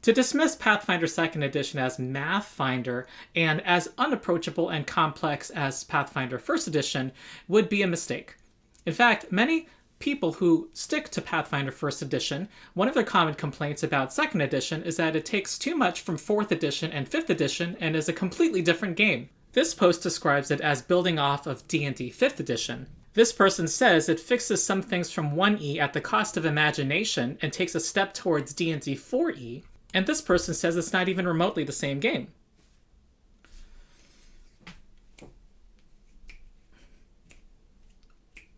To dismiss Pathfinder 2nd Edition as Mathfinder and as unapproachable and complex as Pathfinder 1st Edition would be a mistake. In fact, many people who stick to Pathfinder 1st Edition, one of their common complaints about 2nd Edition is that it takes too much from 4th Edition and 5th Edition and is a completely different game. This post describes it as building off of D&D 5th Edition. This person says it fixes some things from 1E at the cost of imagination and takes a step towards D&D 4E, and this person says it's not even remotely the same game.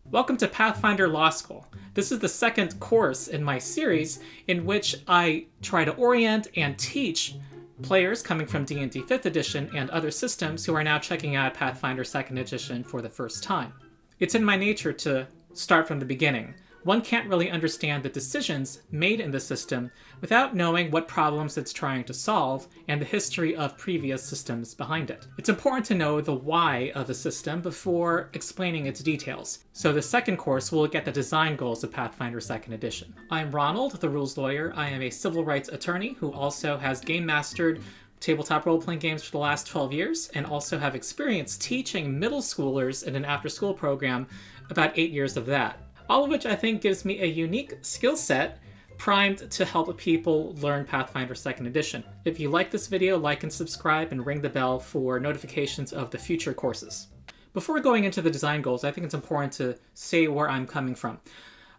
Welcome to Pathfinder Law School. This is the second course in my series in which I try to orient and teach players coming from D&D 5th Edition and other systems who are now checking out Pathfinder 2nd Edition for the first time. It's in my nature to start from the beginning. One can't really understand the decisions made in the system without knowing what problems it's trying to solve and the history of previous systems behind it. It's important to know the why of a system before explaining its details. So the second course will look at the design goals of Pathfinder 2nd Edition. I'm Ronald, the rules lawyer. I am a civil rights attorney who also has game mastered tabletop role-playing games for the last 12 years and also have experience teaching middle schoolers in an after-school program, about 8 years of that. All of which I think gives me a unique skill set primed to help people learn Pathfinder 2nd Edition. If you like this video, like and subscribe and ring the bell for notifications of the future courses. Before going into the design goals, I think it's important to say where I'm coming from.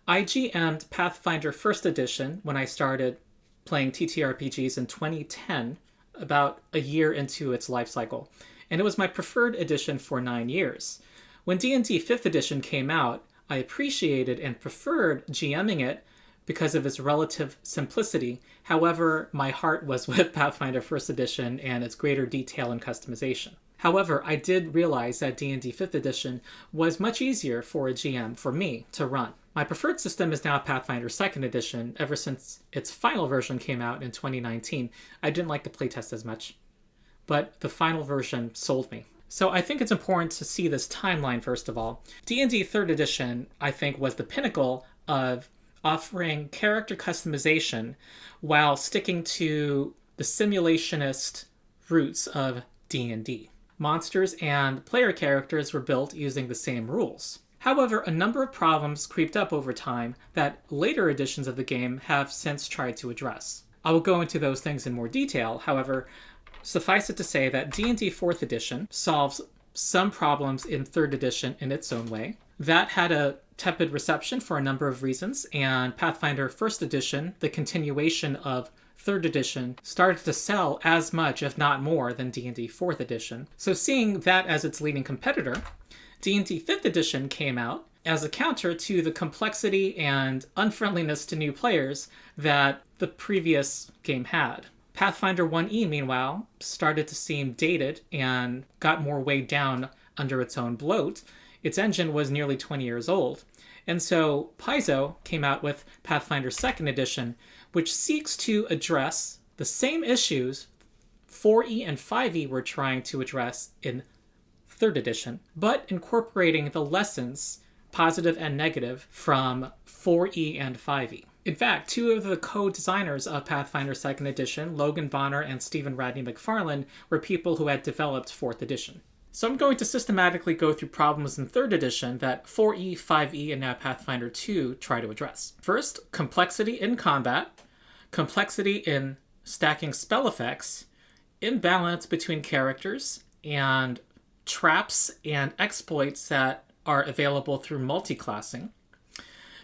I GM'd Pathfinder 1st Edition when I started playing TTRPGs in 2010, about a year into its life cycle, and it was my preferred edition for 9 years. When D&D 5th Edition came out, I appreciated and preferred GMing it because of its relative simplicity. However, my heart was with Pathfinder 1st Edition and its greater detail and customization. However, I did realize that D&D 5th Edition was much easier for a GM, for me, to run. My preferred system is now Pathfinder 2nd Edition ever since its final version came out in 2019. I didn't like the playtest as much, but the final version sold me. So I think it's important to see this timeline first of all. D&D 3rd Edition, I think, was the pinnacle of offering character customization while sticking to the simulationist roots of D&D. Monsters and player characters were built using the same rules. However, a number of problems creeped up over time that later editions of the game have since tried to address. I will go into those things in more detail. However, suffice it to say that D&D 4th Edition solves some problems in 3rd Edition in its own way. That had a tepid reception for a number of reasons, and Pathfinder 1st Edition, the continuation of 3rd Edition, started to sell as much, if not more, than D&D 4th Edition. So seeing that as its leading competitor, D&D 5th Edition came out as a counter to the complexity and unfriendliness to new players that the previous game had. Pathfinder 1E, meanwhile, started to seem dated and got more weighed down under its own bloat. Its engine was nearly 20 years old. And so Paizo came out with Pathfinder 2nd Edition, which seeks to address the same issues 4E and 5E were trying to address in 3rd Edition, but incorporating the lessons, positive and negative, from 4E and 5E. In fact, two of the co-designers of Pathfinder 2nd Edition, Logan Bonner and Stephen Radney McFarlane, were people who had developed 4th Edition. So I'm going to systematically go through problems in 3rd Edition that 4E, 5E, and now Pathfinder 2 try to address. First, complexity in combat, complexity in stacking spell effects, imbalance between characters, and traps and exploits that are available through multiclassing,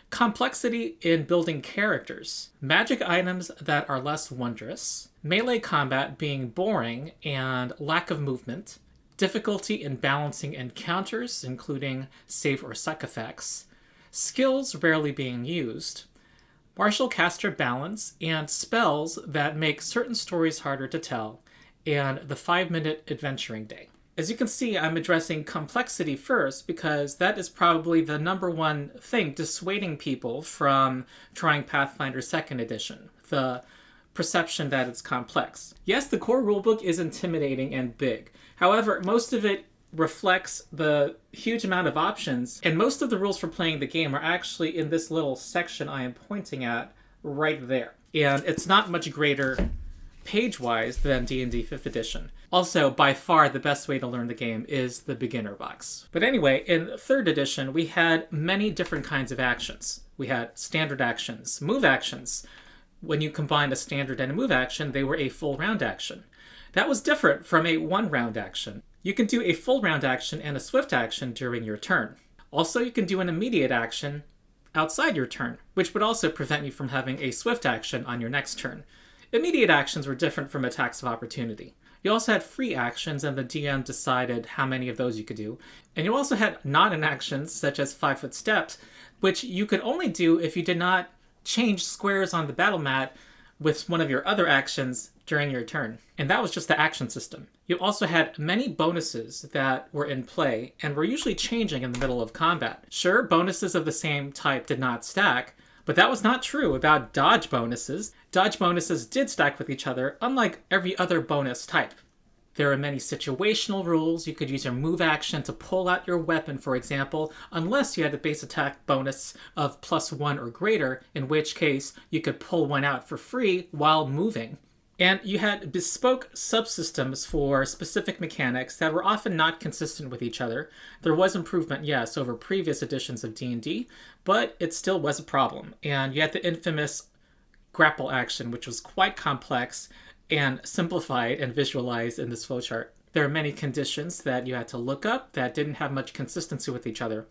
complexity in building characters, magic items that are less wondrous, melee combat being boring and lack of movement, difficulty in balancing encounters, including save or suck effects, skills rarely being used, martial caster balance, and spells that make certain stories harder to tell, and the 5-minute adventuring day. As you can see, I'm addressing complexity first because that is probably the number one thing dissuading people from trying Pathfinder 2nd Edition, the perception that it's complex. Yes, the core rulebook is intimidating and big. However, most of it reflects the huge amount of options, and most of the rules for playing the game are actually in this little section I am pointing at right there. And it's not much greater page-wise than D&D 5th edition. Also, by far the best way to learn the game is the beginner box. But anyway, in 3rd edition, we had many different kinds of actions. We had standard actions, move actions. When you combined a standard and a move action, they were a full round action. That was different from a one-round action. You can do a full round action and a swift action during your turn. Also, you can do an immediate action outside your turn, which would also prevent you from having a swift action on your next turn. Immediate actions were different from attacks of opportunity. You also had free actions, and the DM decided how many of those you could do. And you also had non-actions, such as 5-foot steps, which you could only do if you did not change squares on the battle mat with one of your other actions during your turn. And that was just the action system. You also had many bonuses that were in play and were usually changing in the middle of combat. Sure, bonuses of the same type did not stack, but that was not true about dodge bonuses. Dodge bonuses did stack with each other, unlike every other bonus type. There are many situational rules. You could use your move action to pull out your weapon, for example, unless you had the base attack bonus of +1 or greater, in which case you could pull one out for free while moving. And you had bespoke subsystems for specific mechanics that were often not consistent with each other. There was improvement, yes, over previous editions of D&D, but it still was a problem. And you had the infamous grapple action, which was quite complex and simplified and visualized in this flowchart. There are many conditions that you had to look up that didn't have much consistency with each other.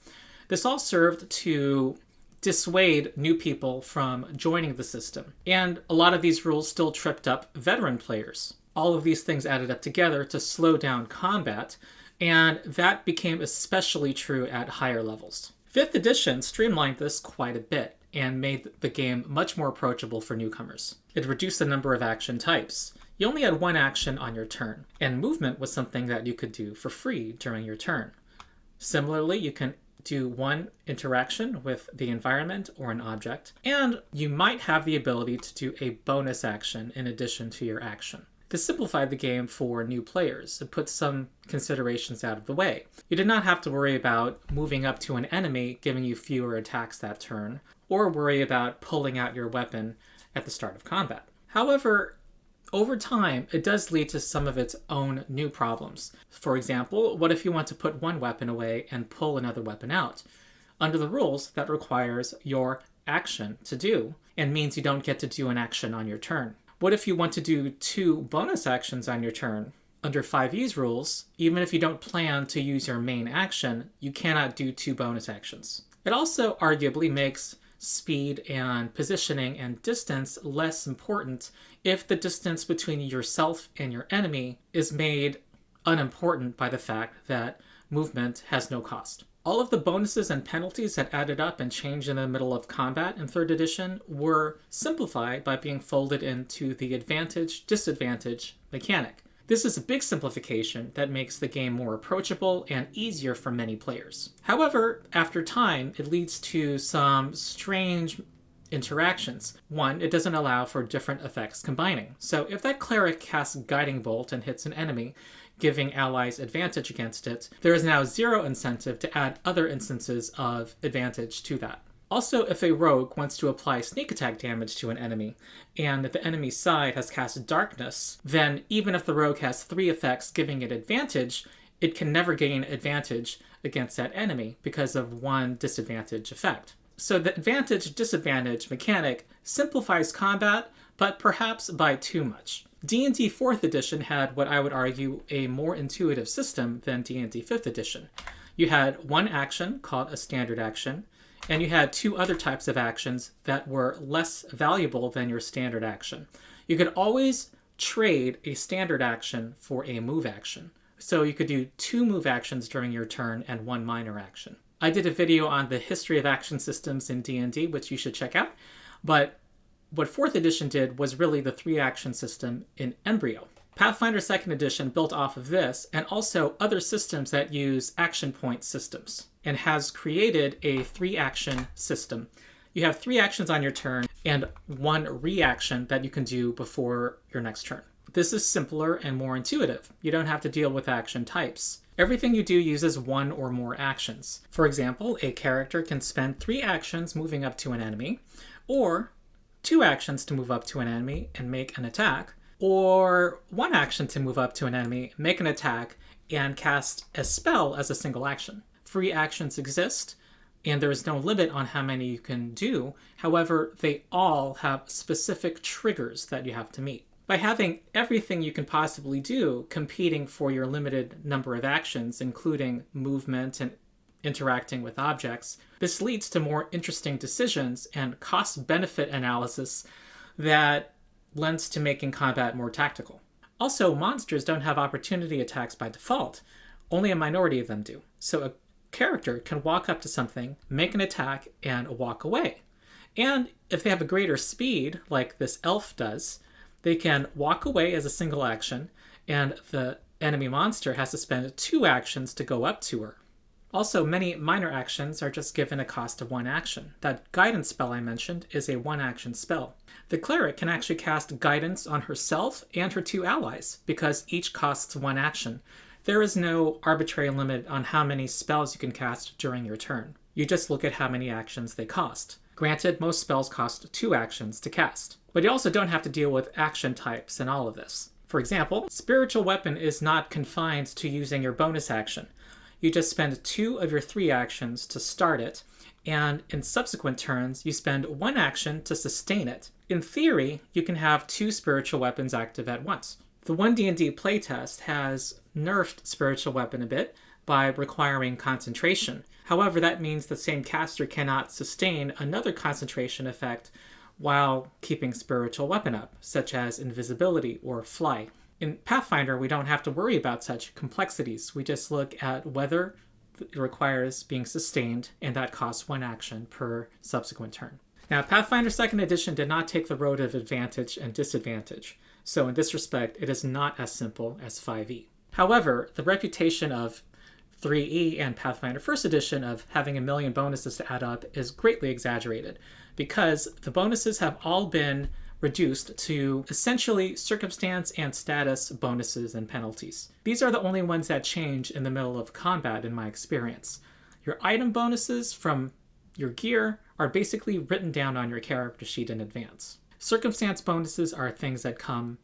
This all served to dissuade new people from joining the system. And a lot of these rules still tripped up veteran players. All of these things added up together to slow down combat, and that became especially true at higher levels. 5th edition streamlined this quite a bit and made the game much more approachable for newcomers. It reduced the number of action types. You only had one action on your turn, and movement was something that you could do for free during your turn. Similarly, you can do one interaction with the environment or an object, and you might have the ability to do a bonus action in addition to your action. This simplified the game for new players. It put some considerations out of the way. You did not have to worry about moving up to an enemy giving you fewer attacks that turn, or worry about pulling out your weapon at the start of combat. However, over time, it does lead to some of its own new problems. For example, what if you want to put one weapon away and pull another weapon out? Under the rules, that requires your action to do, and means you don't get to do an action on your turn. What if you want to do 2 bonus actions on your turn? Under 5e's rules, even if you don't plan to use your main action, you cannot do 2 bonus actions. It also arguably makes speed and positioning and distance less important if the distance between yourself and your enemy is made unimportant by the fact that movement has no cost. All of the bonuses and penalties that added up and changed in the middle of combat in 3rd edition were simplified by being folded into the advantage-disadvantage mechanic. This is a big simplification that makes the game more approachable and easier for many players. However, after time, it leads to some strange interactions. One, it doesn't allow for different effects combining. So if that cleric casts Guiding Bolt and hits an enemy, giving allies advantage against it, there is now 0 incentive to add other instances of advantage to that. Also, if a rogue wants to apply sneak attack damage to an enemy, and the enemy's side has cast Darkness, then even if the rogue has 3 effects giving it advantage, it can never gain advantage against that enemy because of one disadvantage effect. So the advantage-disadvantage mechanic simplifies combat, but perhaps by too much. D&D 4th edition had what I would argue a more intuitive system than D&D 5th edition. You had one action called a standard action, and you had 2 other types of actions that were less valuable than your standard action. You could always trade a standard action for a move action. So you could do 2 move actions during your turn and 1 minor action. I did a video on the history of action systems in D&D, which you should check out. But what 4th edition did was really the 3-action system in Embryo. Pathfinder 2nd edition built off of this, and also other systems that use action point systems, and has created a 3-action system. You have 3 actions on your turn, and 1 reaction that you can do before your next turn. This is simpler and more intuitive. You don't have to deal with action types. Everything you do uses 1 or more actions. For example, a character can spend 3 actions moving up to an enemy, or 2 actions to move up to an enemy and make an attack, or one action to move up to an enemy, make an attack, and cast a spell as a single action. Free actions exist, and there is no limit on how many you can do. However, they all have specific triggers that you have to meet. By having everything you can possibly do competing for your limited number of actions, including movement and interacting with objects, this leads to more interesting decisions and cost-benefit analysis that lends to making combat more tactical. Also, monsters don't have opportunity attacks by default. Only a minority of them do. So a character can walk up to something, make an attack, and walk away. And if they have a greater speed, like this elf does, they can walk away as a single action, and the enemy monster has to spend 2 actions to go up to her. Also, many minor actions are just given a cost of 1 action. That guidance spell I mentioned is a 1-action spell. The cleric can actually cast guidance on herself and her 2 allies, because each costs 1 action. There is no arbitrary limit on how many spells you can cast during your turn. You just look at how many actions they cost. Granted, most spells cost 2 actions to cast, but you also don't have to deal with action types in all of this. For example, Spiritual Weapon is not confined to using your bonus action. You just spend 2 of your 3 actions to start it, and in subsequent turns, you spend 1 action to sustain it. In theory, you can have 2 spiritual weapons active at once. The 1D&D playtest has nerfed Spiritual Weapon a bit by requiring concentration. However, that means the same caster cannot sustain another concentration effect while keeping Spiritual Weapon up, such as invisibility or fly. In Pathfinder, we don't have to worry about such complexities. We just look at whether it requires being sustained, and that costs 1 action per subsequent turn. Now, Pathfinder 2nd Edition did not take the road of advantage and disadvantage, so in this respect, it is not as simple as 5e. However, the reputation of 3e and Pathfinder 1st Edition of having a million bonuses to add up is greatly exaggerated, because the bonuses have all been reduced to essentially circumstance and status bonuses and penalties. These are the only ones that change in the middle of combat in my experience. Your item bonuses from your gear are basically written down on your character sheet in advance. Circumstance bonuses are things that come,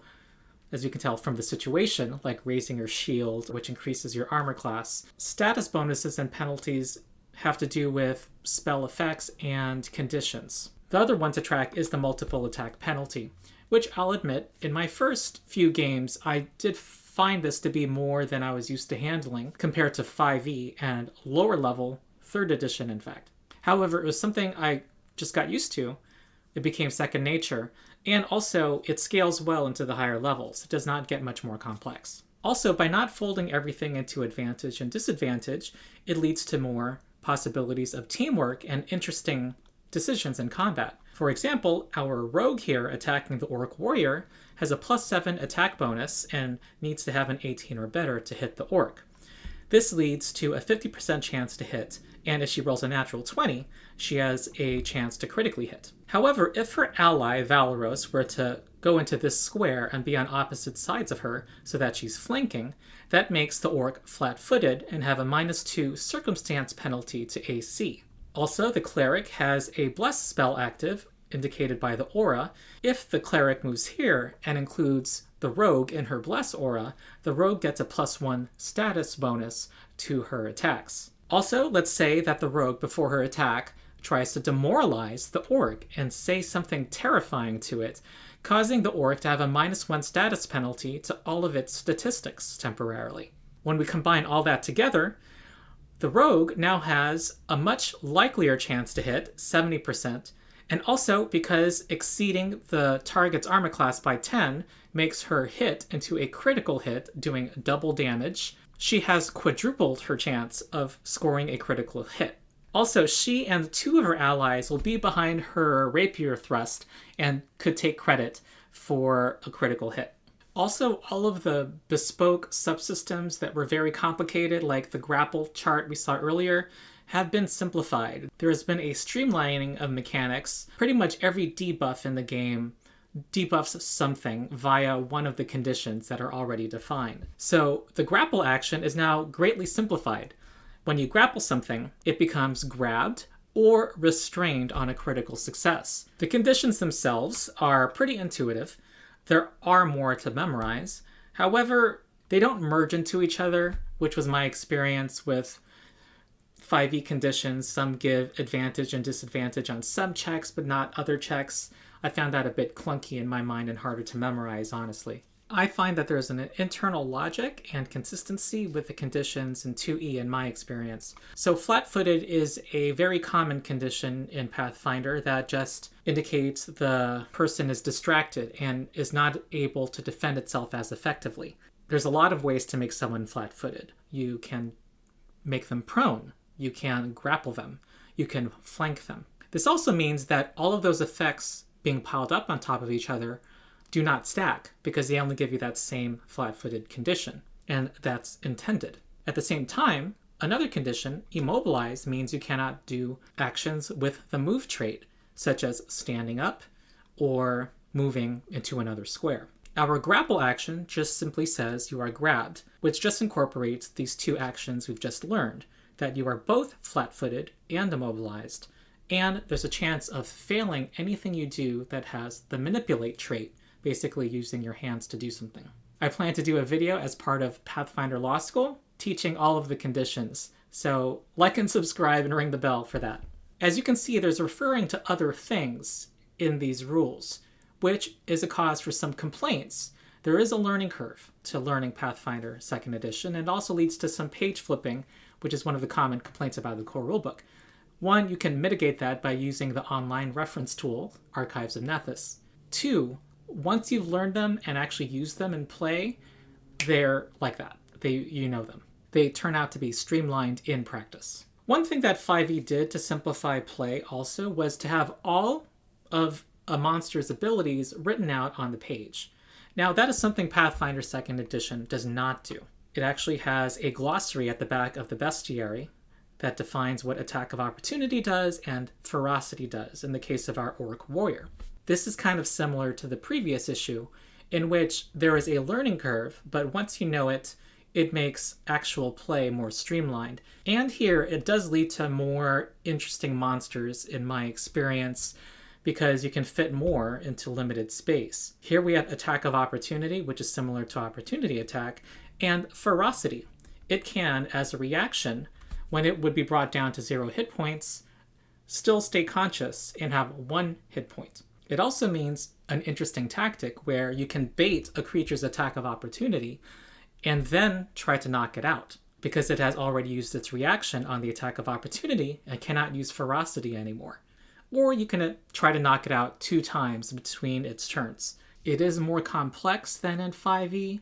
as you can tell, from the situation, like raising your shield, which increases your armor class. Status bonuses and penalties have to do with spell effects and conditions. The other one to track is the multiple attack penalty, which I'll admit, in my first few games, I did find this to be more than I was used to handling compared to 5e and lower level 3rd edition, in fact. However, it was something I just got used to. It became second nature, and also it scales well into the higher levels. It does not get much more complex. Also, by not folding everything into advantage and disadvantage, it leads to more possibilities of teamwork and interesting decisions in combat. For example, our rogue here attacking the orc warrior has a +7 attack bonus and needs to have an 18 or better to hit the orc. This leads to a 50% chance to hit, and if she rolls a natural 20, she has a chance to critically hit. However, if her ally, Valeros, were to go into this square and be on opposite sides of her so that she's flanking, that makes the orc flat-footed and have a -2 circumstance penalty to AC. Also, the cleric has a bless spell active, indicated by the aura. If the cleric moves here and includes the rogue in her bless aura, the rogue gets a +1 status bonus to her attacks. Also, let's say that the rogue, before her attack, tries to demoralize the orc and say something terrifying to it, causing the orc to have a -1 status penalty to all of its statistics temporarily. When we combine all that together, the rogue now has a much likelier chance to hit, 70%, and also because exceeding the target's armor class by 10 makes her hit into a critical hit, doing double damage, she has quadrupled her chance of scoring a critical hit. Also, she and 2 of her allies will be behind her rapier thrust and could take credit for a critical hit. Also, all of the bespoke subsystems that were very complicated, like the grapple chart we saw earlier, have been simplified. There has been a streamlining of mechanics. Pretty much every debuff in the game debuffs something via one of the conditions that are already defined. So the grapple action is now greatly simplified. When you grapple something, it becomes grabbed or restrained on a critical success. The conditions themselves are pretty intuitive. There are more to memorize. However, they don't merge into each other, which was my experience with 5e conditions. Some give advantage and disadvantage on some checks, but not other checks. I found that a bit clunky in my mind and harder to memorize, honestly. I find that there's an internal logic and consistency with the conditions in 2e in my experience. So flat-footed is a very common condition in Pathfinder that just indicates the person is distracted and is not able to defend itself as effectively. There's a lot of ways to make someone flat-footed. You can make them prone. You can grapple them. You can flank them. This also means that all of those effects being piled up on top of each other do not stack because they only give you that same flat-footed condition, and that's intended. At the same time, another condition, immobilize, means you cannot do actions with the move trait, such as standing up or moving into another square. Our grapple action just simply says you are grabbed, which just incorporates these two actions we've just learned, that you are both flat-footed and immobilized, and there's a chance of failing anything you do that has the manipulate trait, basically using your hands to do something. I plan to do a video as part of Pathfinder Law School teaching all of the conditions, so like and subscribe and ring the bell for that. As you can see, there's referring to other things in these rules, which is a cause for some complaints. There is a learning curve to learning Pathfinder 2nd edition, and also leads to some page flipping, which is one of the common complaints about the core rulebook. One, you can mitigate that by using the online reference tool, Archives of Nethys. Two, once you've learned them and actually used them in play, they're like that. You know them. They turn out to be streamlined in practice. One thing that 5e did to simplify play also was to have all of a monster's abilities written out on the page. Now, that is something Pathfinder 2nd edition does not do. It actually has a glossary at the back of the bestiary that defines what attack of opportunity does and ferocity does in the case of our orc warrior. This is kind of similar to the previous issue, in which there is a learning curve, but once you know it, it makes actual play more streamlined. And here, it does lead to more interesting monsters in my experience, because you can fit more into limited space. Here we have attack of opportunity, which is similar to opportunity attack, and ferocity. It can, as a reaction, when it would be brought down to 0 hit points, still stay conscious and have 1 hit point. It also means an interesting tactic where you can bait a creature's attack of opportunity and then try to knock it out, because it has already used its reaction on the attack of opportunity and cannot use ferocity anymore. Or you can try to knock it out 2 times between its turns. It is more complex than in 5e,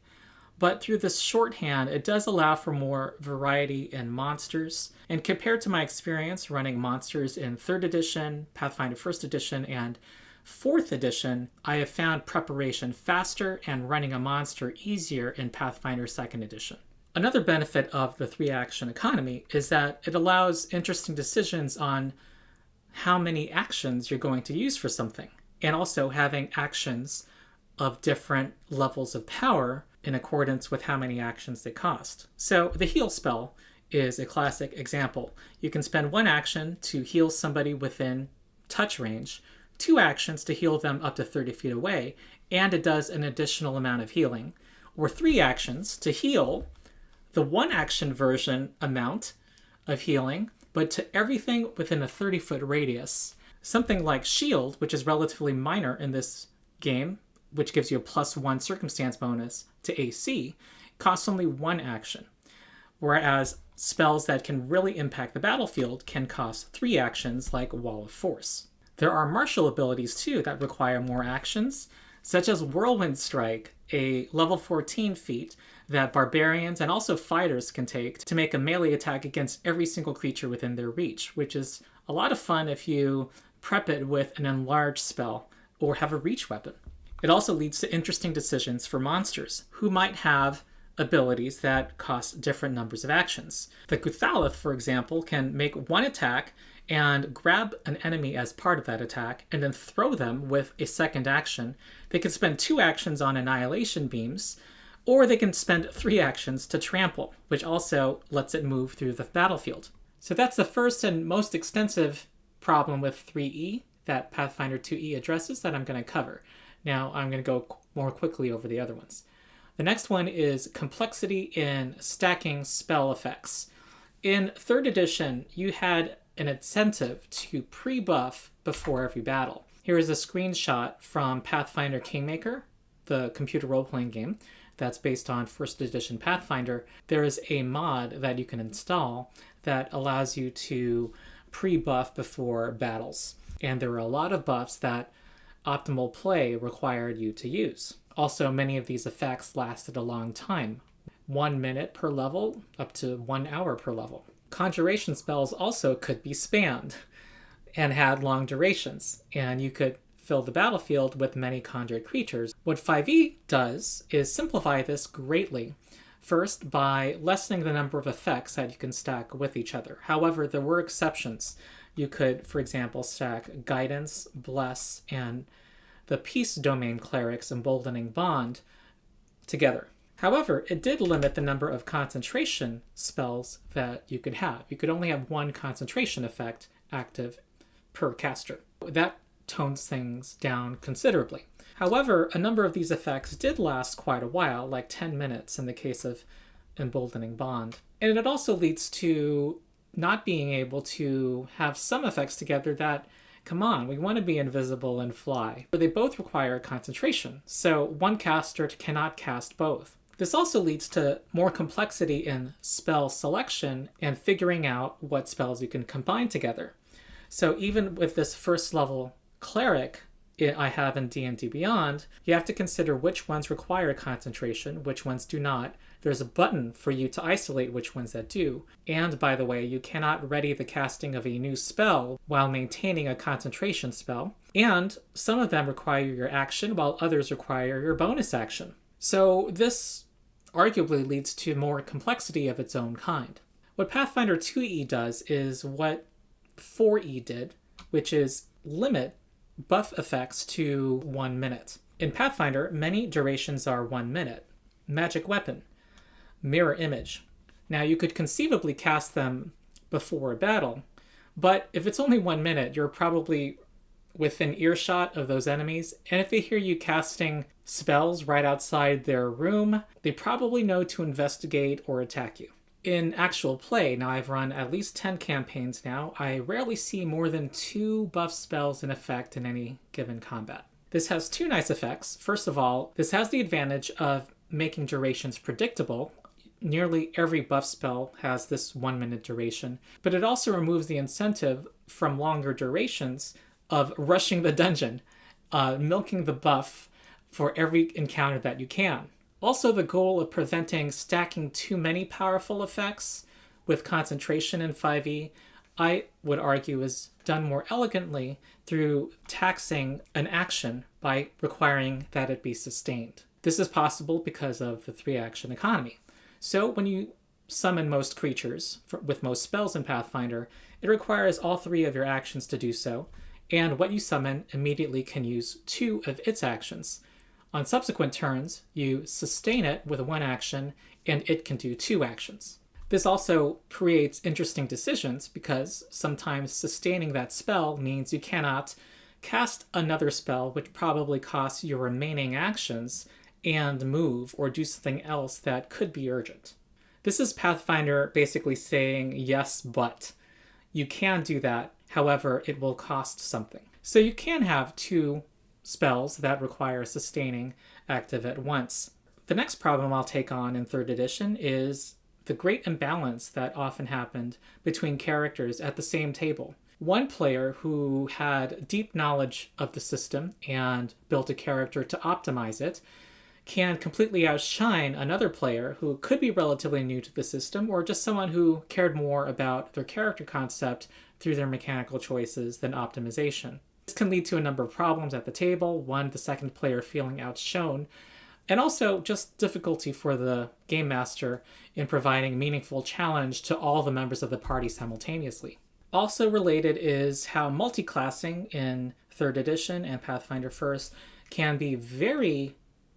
but through this shorthand, it does allow for more variety in monsters. And compared to my experience running monsters in 3rd edition, Pathfinder 1st edition, and 4th edition, I have found preparation faster and running a monster easier in Pathfinder 2nd edition. Another benefit of the 3-action economy is that it allows interesting decisions on how many actions you're going to use for something, and also having actions of different levels of power in accordance with how many actions they cost. So the heal spell is a classic example. You can spend 1 action to heal somebody within touch range, 2 actions to heal them up to 30 feet away, and it does an additional amount of healing, or 3 actions to heal the 1 action version amount of healing, but to everything within a 30-foot radius. Something like Shield, which is relatively minor in this game, which gives you a +1 circumstance bonus to AC, costs only 1 action, whereas spells that can really impact the battlefield can cost 3 actions, like Wall of Force. There are martial abilities too that require more actions, such as Whirlwind Strike, a level 14 feat that barbarians and also fighters can take to make a melee attack against every single creature within their reach, which is a lot of fun if you prep it with an enlarged spell or have a reach weapon. It also leads to interesting decisions for monsters, who might have abilities that cost different numbers of actions. The Cthulhu, for example, can make 1 attack and grab an enemy as part of that attack, and then throw them with a 2nd action. They can spend 2 actions on annihilation beams, or they can spend 3 actions to trample, which also lets it move through the battlefield. So that's the first and most extensive problem with 3e that Pathfinder 2e addresses that I'm going to cover. Now I'm going to go more quickly over the other ones. The next one is complexity in stacking spell effects. In 3rd edition, you had an incentive to pre-buff before every battle. Here is a screenshot from Pathfinder Kingmaker, the computer role-playing game that's based on 1st edition Pathfinder. There is a mod that you can install that allows you to pre-buff before battles. And there were a lot of buffs that optimal play required you to use. Also, many of these effects lasted a long time. 1 minute per level, up to 1 hour per level. Conjuration spells also could be spammed and had long durations, and you could fill the battlefield with many conjured creatures. What 5e does is simplify this greatly. First, by lessening the number of effects that you can stack with each other. However, there were exceptions. You could, for example, stack Guidance, Bless, and the Peace Domain Cleric's Emboldening Bond together. However, it did limit the number of concentration spells that you could have. You could only have 1 concentration effect active per caster. That tones things down considerably. However, a number of these effects did last quite a while, like 10 minutes in the case of Emboldening Bond. And it also leads to not being able to have some effects together that, come on, we want to be invisible and fly. They both require concentration, so one caster cannot cast both. This also leads to more complexity in spell selection and figuring out what spells you can combine together. So even with this 1st level cleric I have in D&D Beyond, you have to consider which ones require concentration, which ones do not. There's a button for you to isolate which ones that do. And by the way, you cannot ready the casting of a new spell while maintaining a concentration spell. And some of them require your action, while others require your bonus action. So this arguably leads to more complexity of its own kind. What Pathfinder 2e does is what 4e did, which is limit buff effects to 1 minute. In Pathfinder, many durations are 1 minute. Magic Weapon, Mirror Image. Now, you could conceivably cast them before a battle, but if it's only 1 minute, you're probably within earshot of those enemies, and if they hear you casting spells right outside their room, they probably know to investigate or attack you. In actual play, now I've run at least 10 campaigns now, I rarely see more than 2 buff spells in effect in any given combat. This has 2 nice effects. First of all, this has the advantage of making durations predictable. Nearly every buff spell has this 1 minute duration, but it also removes the incentive from longer durations of rushing the dungeon, milking the buff for every encounter that you can. Also, the goal of preventing stacking too many powerful effects with concentration in 5e, I would argue, is done more elegantly through taxing an action by requiring that it be sustained. This is possible because of the 3-action economy. So when you summon most creatures with most spells in Pathfinder, it requires all 3 of your actions to do so, and what you summon immediately can use 2 of its actions. On subsequent turns, you sustain it with 1 action, and it can do 2 actions. This also creates interesting decisions because sometimes sustaining that spell means you cannot cast another spell which probably costs your remaining actions and move or do something else that could be urgent. This is Pathfinder basically saying yes, but. You can do that, however, it will cost something. So you can have 2 spells that require sustaining active at once. The next problem I'll take on in 3rd edition is the great imbalance that often happened between characters at the same table. One player who had deep knowledge of the system and built a character to optimize it can completely outshine another player who could be relatively new to the system or just someone who cared more about their character concept through their mechanical choices than optimization. This can lead to a number of problems at the table. One, the second player feeling outshone, and also just difficulty for the game master in providing meaningful challenge to all the members of the party simultaneously. Also related is how multiclassing in 3rd edition and Pathfinder 1st can be very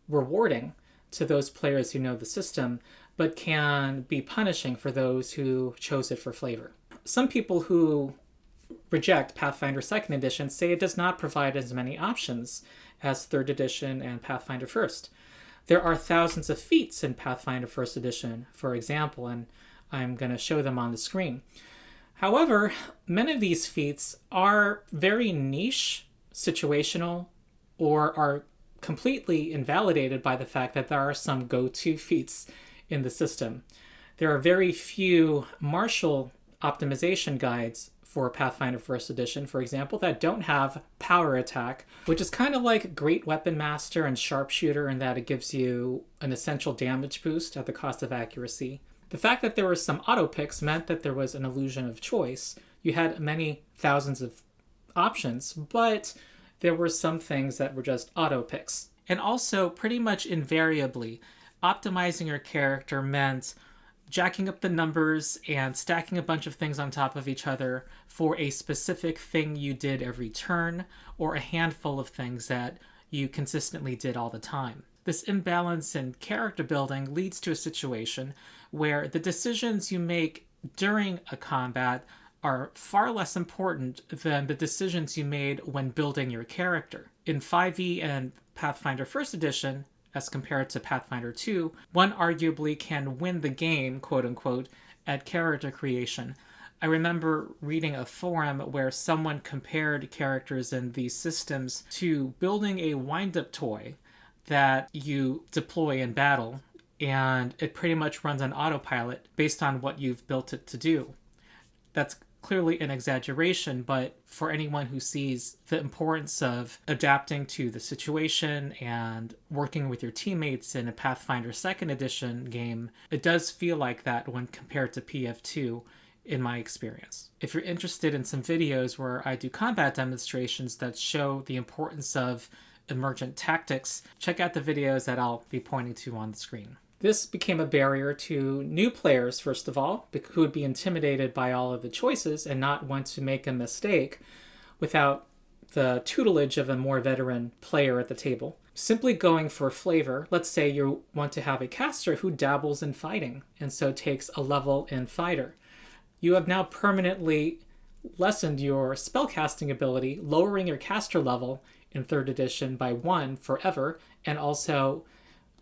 rewarding to those players who know the system, but can be punishing for those who chose it for flavor. Some people who reject Pathfinder 2nd edition say it does not provide as many options as 3rd edition and Pathfinder 1st. There are thousands of feats in Pathfinder 1st edition, for example, and I'm going to show them on the screen. However, many of these feats are very niche, situational, or are completely invalidated by the fact that there are some go-to feats in the system. There are very few martial optimization guides for Pathfinder 1st edition, for example, that don't have power attack, which is kind of like Great Weapon Master and Sharpshooter in that it gives you an essential damage boost at the cost of accuracy. The fact that there were some auto picks meant that there was an illusion of choice. You had many thousands of options, but there were some things that were just auto picks. And also, pretty much invariably, optimizing your character meant jacking up the numbers and stacking a bunch of things on top of each other for a specific thing you did every turn, or a handful of things that you consistently did all the time. This imbalance in character building leads to a situation where the decisions you make during a combat are far less important than the decisions you made when building your character. In 5e and Pathfinder 1st edition, as compared to Pathfinder 2, one arguably can win the game, quote-unquote, at character creation. I remember reading a forum where someone compared characters in these systems to building a wind-up toy that you deploy in battle, and it pretty much runs on autopilot based on what you've built it to do. That's clearly an exaggeration, but for anyone who sees the importance of adapting to the situation and working with your teammates in a Pathfinder 2nd edition game, it does feel like that when compared to PF2 in my experience. If you're interested in some videos where I do combat demonstrations that show the importance of emergent tactics, check out the videos that I'll be pointing to on the screen. This became a barrier to new players, first of all, who would be intimidated by all of the choices and not want to make a mistake without the tutelage of a more veteran player at the table. Simply going for flavor, let's say you want to have a caster who dabbles in fighting and so takes a level in fighter. You have now permanently lessened your spellcasting ability, lowering your caster level in 3rd edition by 1 forever, and also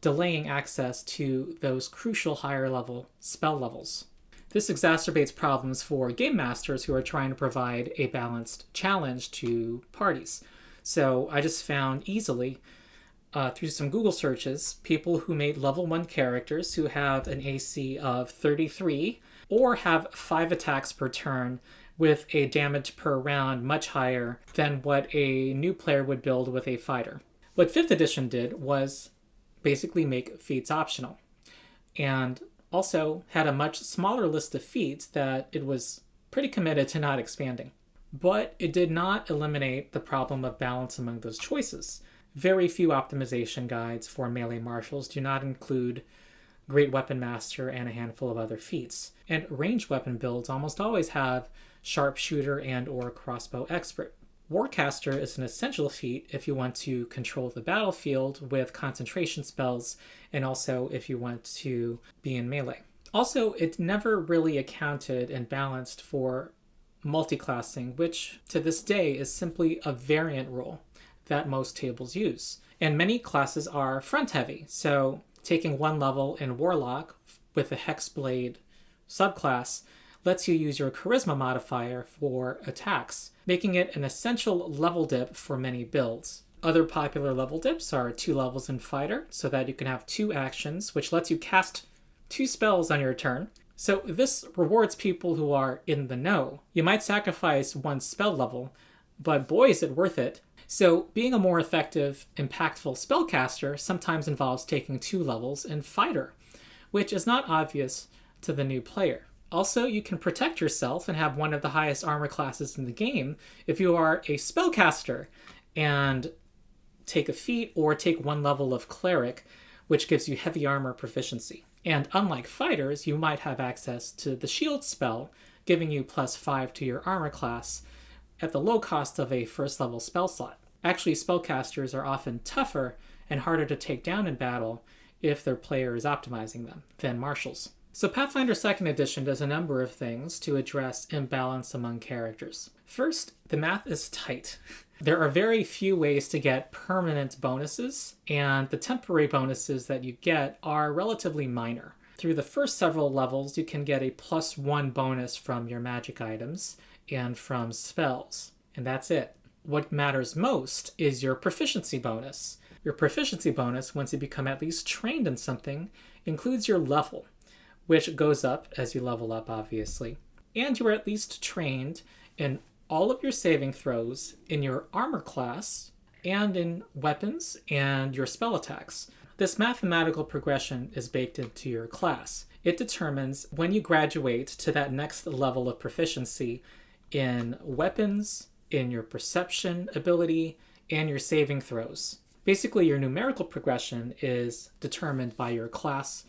delaying access to those crucial higher level spell levels. This exacerbates problems for game masters who are trying to provide a balanced challenge to parties. So I just found easily, through some Google searches, people who made level 1 characters who have an AC of 33 or have 5 attacks per turn with a damage per round much higher than what a new player would build with a fighter. What 5th edition did was basically make feats optional, and also had a much smaller list of feats that it was pretty committed to not expanding. But it did not eliminate the problem of balance among those choices. Very few optimization guides for melee martials do not include Great Weapon Master and a handful of other feats, and ranged weapon builds almost always have Sharpshooter and or Crossbow Expert. Warcaster is an essential feat if you want to control the battlefield with concentration spells, and also if you want to be in melee. Also, it never really accounted and balanced for multiclassing, which to this day is simply a variant rule that most tables use. And many classes are front-heavy, so taking 1 level in Warlock with a Hexblade subclass lets you use your Charisma modifier for attacks, making it an essential level dip for many builds. Other popular level dips are 2 levels in Fighter, so that you can have 2 actions, which lets you cast 2 spells on your turn. So this rewards people who are in the know. You might sacrifice 1 spell level, but boy is it worth it. So being a more effective, impactful spellcaster sometimes involves taking 2 levels in Fighter, which is not obvious to the new player. Also, you can protect yourself and have one of the highest armor classes in the game if you are a spellcaster and take a feat or take 1 level of Cleric, which gives you heavy armor proficiency. And unlike fighters, you might have access to the shield spell, giving you +5 to your armor class at the low cost of a 1st level spell slot. Actually, spellcasters are often tougher and harder to take down in battle if their player is optimizing them than martials. So Pathfinder 2nd Edition does a number of things to address imbalance among characters. First, the math is tight. There are very few ways to get permanent bonuses, and the temporary bonuses that you get are relatively minor. Through the first several levels, you can get a +1 bonus from your magic items and from spells, and that's it. What matters most is your proficiency bonus. Your proficiency bonus, once you become at least trained in something, includes your level, which goes up as you level up, obviously. And you are at least trained in all of your saving throws in your armor class and in weapons and your spell attacks. This mathematical progression is baked into your class. It determines when you graduate to that next level of proficiency in weapons, in your perception ability, and your saving throws. Basically, your numerical progression is determined by your class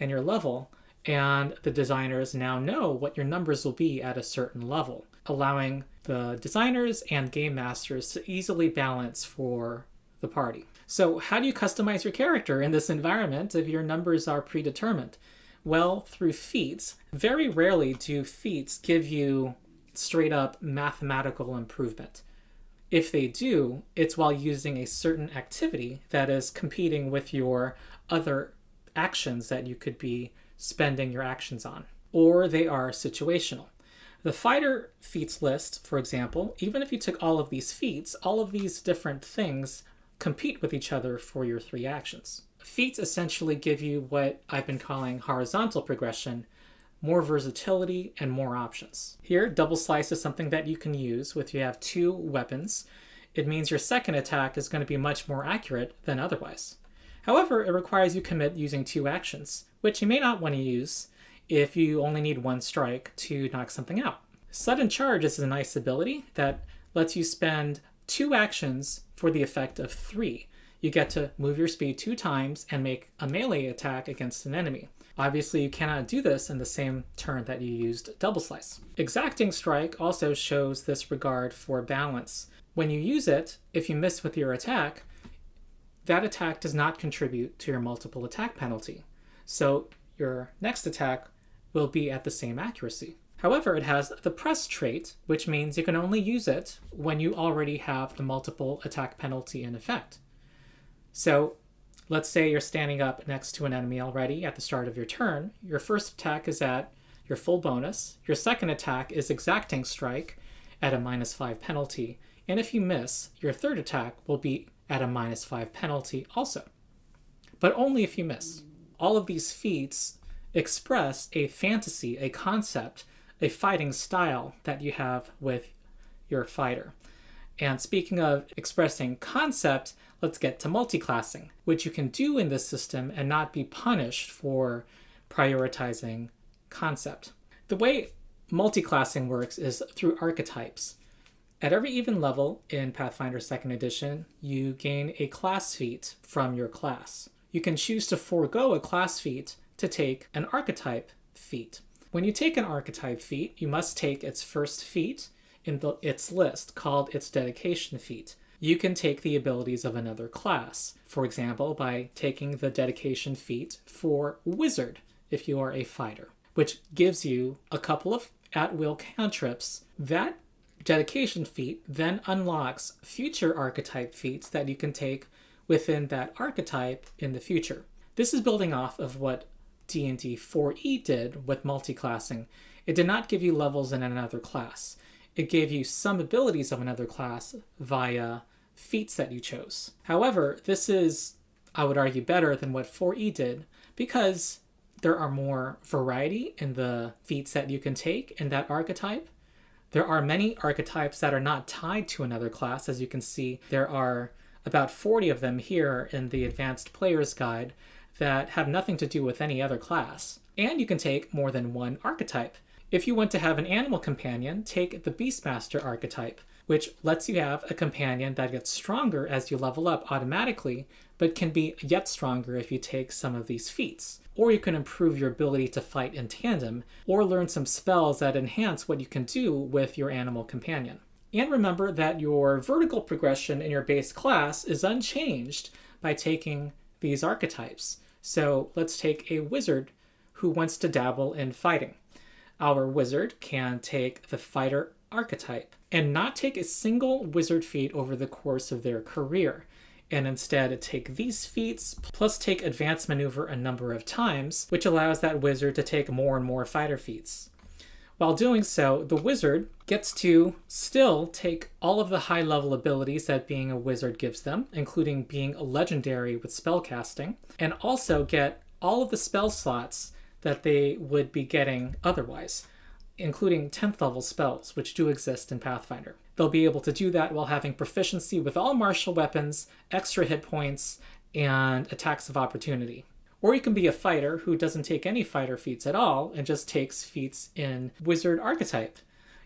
and your level, and the designers now know what your numbers will be at a certain level, allowing the designers and game masters to easily balance for the party. So how do you customize your character in this environment if your numbers are predetermined? Well, through feats. Very rarely do feats give you straight up mathematical improvement. If they do, it's while using a certain activity that is competing with your other actions that you could be spending your actions on, or they are situational. The fighter feats list, for example, even if you took all of these feats, all of these different things compete with each other for your 3 actions. Feats essentially give you what I've been calling horizontal progression, more versatility, and more options. Here, double slice is something that you can use if you have 2 weapons. It means your second attack is going to be much more accurate than otherwise. However, it requires you commit using 2 actions, which you may not want to use if you only need 1 strike to knock something out. Sudden Charge is a nice ability that lets you spend 2 actions for the effect of 3. You get to move your speed 2 times and make a melee attack against an enemy. Obviously, you cannot do this in the same turn that you used Double Slice. Exacting Strike also shows this regard for balance. When you use it, if you miss with your attack, that attack does not contribute to your multiple attack penalty. So your next attack will be at the same accuracy. However, it has the Press trait, which means you can only use it when you already have the multiple attack penalty in effect. So let's say you're standing up next to an enemy already at the start of your turn. Your first attack is at your full bonus. Your second attack is Exacting Strike at a -5 penalty. And if you miss, your third attack will be at a -5 penalty also. But only if you miss. All of these feats express a fantasy, a concept, a fighting style that you have with your fighter. And speaking of expressing concept, let's get to multiclassing, which you can do in this system and not be punished for prioritizing concept. The way multiclassing works is through archetypes. At every even level in Pathfinder 2nd Edition, you gain a class feat from your class. You can choose to forego a class feat to take an archetype feat. When you take an archetype feat, you must take its first feat in its list, called its dedication feat. You can take the abilities of another class, for example, by taking the dedication feat for Wizard, if you are a fighter, which gives you a couple of at-will cantrips. That dedication feat then unlocks future archetype feats that you can take within that archetype in the future. This is building off of what D&D 4e did with multiclassing. It did not give you levels in another class. It gave you some abilities of another class via feats that you chose. However, this is, I would argue, better than what 4e did because there are more variety in the feats that you can take in that archetype. There are many archetypes that are not tied to another class. As you can see, there are about 40 of them here in the Advanced Player's Guide that have nothing to do with any other class. And you can take more than one archetype. If you want to have an animal companion, take the Beastmaster archetype, which lets you have a companion that gets stronger as you level up automatically, but can be yet stronger if you take some of these feats. Or you can improve your ability to fight in tandem, or learn some spells that enhance what you can do with your animal companion. And remember that your vertical progression in your base class is unchanged by taking these archetypes. So let's take a wizard who wants to dabble in fighting. Our wizard can take the fighter archetype and not take a single wizard feat over the course of their career, and instead take these feats plus take advanced maneuver a number of times, which allows that wizard to take more and more fighter feats. While doing so, the wizard gets to still take all of the high-level abilities that being a wizard gives them, including being a legendary with spellcasting, and also get all of the spell slots that they would be getting otherwise, including 10th level spells, which do exist in Pathfinder. They'll be able to do that while having proficiency with all martial weapons, extra hit points, and attacks of opportunity. Or you can be a fighter who doesn't take any fighter feats at all and just takes feats in wizard archetype.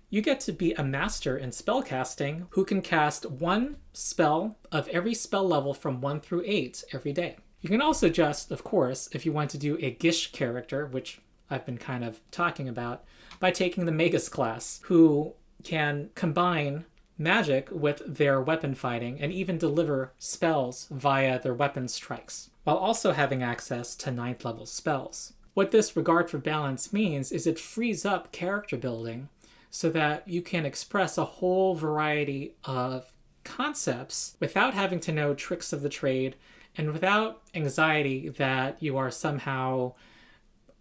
You get to be a master in spellcasting who can cast one spell of every spell level from 1 through 8 every day. You can also just, of course, if you want to do a Gish character, which I've been kind of talking about, by taking the Magus class, who can combine magic with their weapon fighting and even deliver spells via their weapon strikes, while also having access to 9th level spells. What this regard for balance means is it frees up character building so that you can express a whole variety of concepts without having to know tricks of the trade and without anxiety that you are somehow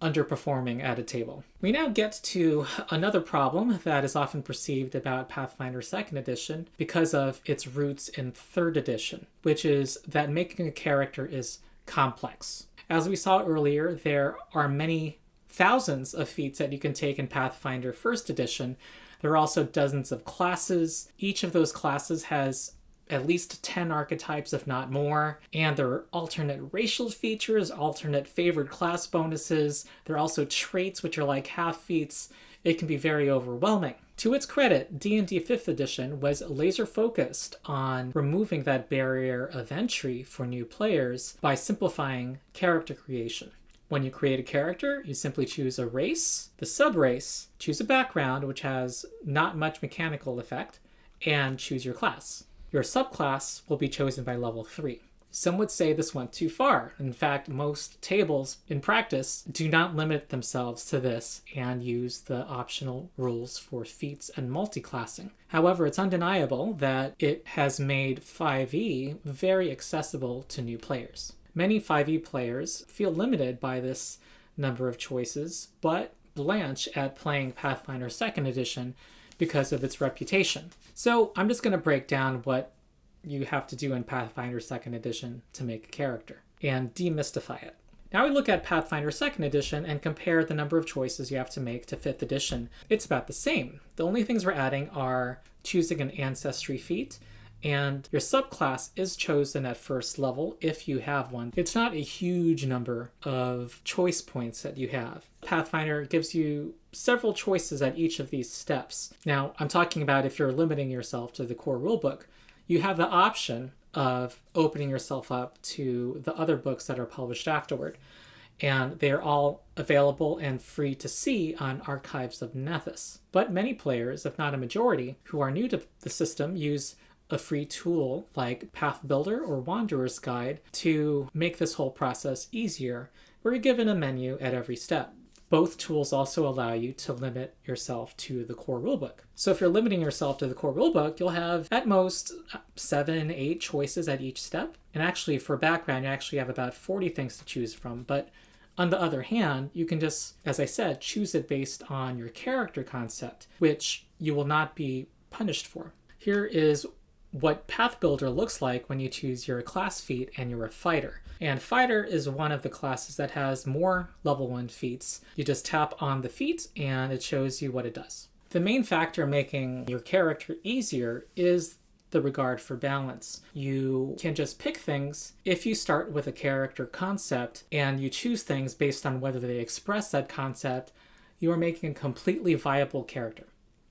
underperforming at a table. We now get to another problem that is often perceived about Pathfinder 2nd edition because of its roots in 3rd edition, which is that making a character is complex. As we saw earlier, there are many thousands of feats that you can take in Pathfinder 1st edition. There are also dozens of classes. Each of those classes has at least 10 archetypes, if not more, and there are alternate racial features, alternate favored class bonuses. There are also traits which are like half feats. It can be very overwhelming. To its credit, D&D 5th edition was laser focused on removing that barrier of entry for new players by simplifying character creation. When you create a character, you simply choose a race, the subrace, choose a background which has not much mechanical effect, and choose your class. Your subclass will be chosen by level 3. Some would say this went too far. In fact, most tables in practice do not limit themselves to this and use the optional rules for feats and multi-classing. However, it's undeniable that it has made 5e very accessible to new players. Many 5e players feel limited by this number of choices, but blanch at playing Pathfinder 2nd edition because of its reputation. So I'm just going to break down what you have to do in Pathfinder 2nd edition to make a character and demystify it. Now we look at Pathfinder 2nd edition and compare the number of choices you have to make to 5th edition. It's about the same. The only things we're adding are choosing an ancestry feat, and your subclass is chosen at first level if you have one. It's not a huge number of choice points that you have. Pathfinder gives you several choices at each of these steps. Now, I'm talking about if you're limiting yourself to the core rulebook, you have the option of opening yourself up to the other books that are published afterward. And they're all available and free to see on Archives of Nethys. But many players, if not a majority, who are new to the system use a free tool like Pathbuilder or Wondrous Guide to make this whole process easier, where you're given a menu at every step. Both tools also allow you to limit yourself to the core rulebook. So if you're limiting yourself to the core rulebook, you'll have at most 7, 8 choices at each step. And actually for background, you actually have about 40 things to choose from. But on the other hand, you can just, as I said, choose it based on your character concept, which you will not be punished for. Here is what Pathbuilder looks like when you choose your class feat and you're a fighter. And fighter is one of the classes that has more level 1 feats. You just tap on the feat and it shows you what it does. The main factor making your character easier is the regard for balance. You can just pick things if you start with a character concept and you choose things based on whether they express that concept. You are making a completely viable character.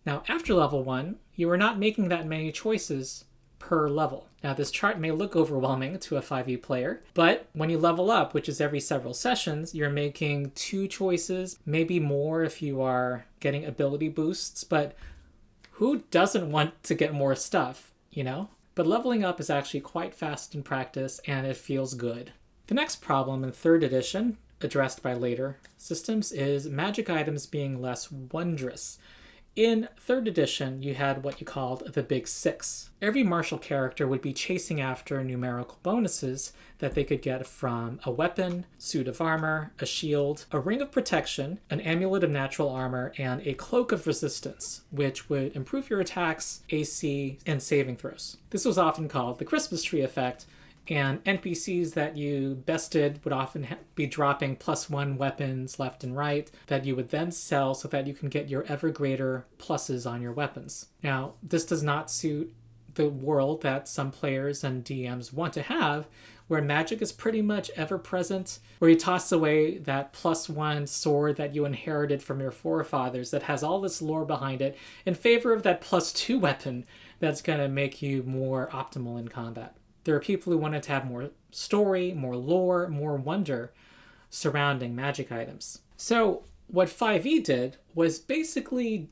Now, after level 1, you are not making that many choices per level. Now, this chart may look overwhelming to a 5e player, but when you level up, which is every several sessions, you're making 2 choices, maybe more if you are getting ability boosts, but who doesn't want to get more stuff, you know? But leveling up is actually quite fast in practice, and it feels good. The next problem in 3rd edition addressed by later systems is magic items being less wondrous. In 3rd edition, you had what you called the Big Six. Every martial character would be chasing after numerical bonuses that they could get from a weapon, suit of armor, a shield, a ring of protection, an amulet of natural armor, and a cloak of resistance, which would improve your attacks, AC, and saving throws. This was often called the Christmas tree effect, and NPCs that you bested would often be dropping +1 weapons left and right that you would then sell so that you can get your ever greater pluses on your weapons. Now, this does not suit the world that some players and DMs want to have, where magic is pretty much ever present, where you toss away that +1 sword that you inherited from your forefathers that has all this lore behind it in favor of that +2 weapon that's going to make you more optimal in combat. There are people who wanted to have more story, more lore, more wonder surrounding magic items. So what 5e did was basically,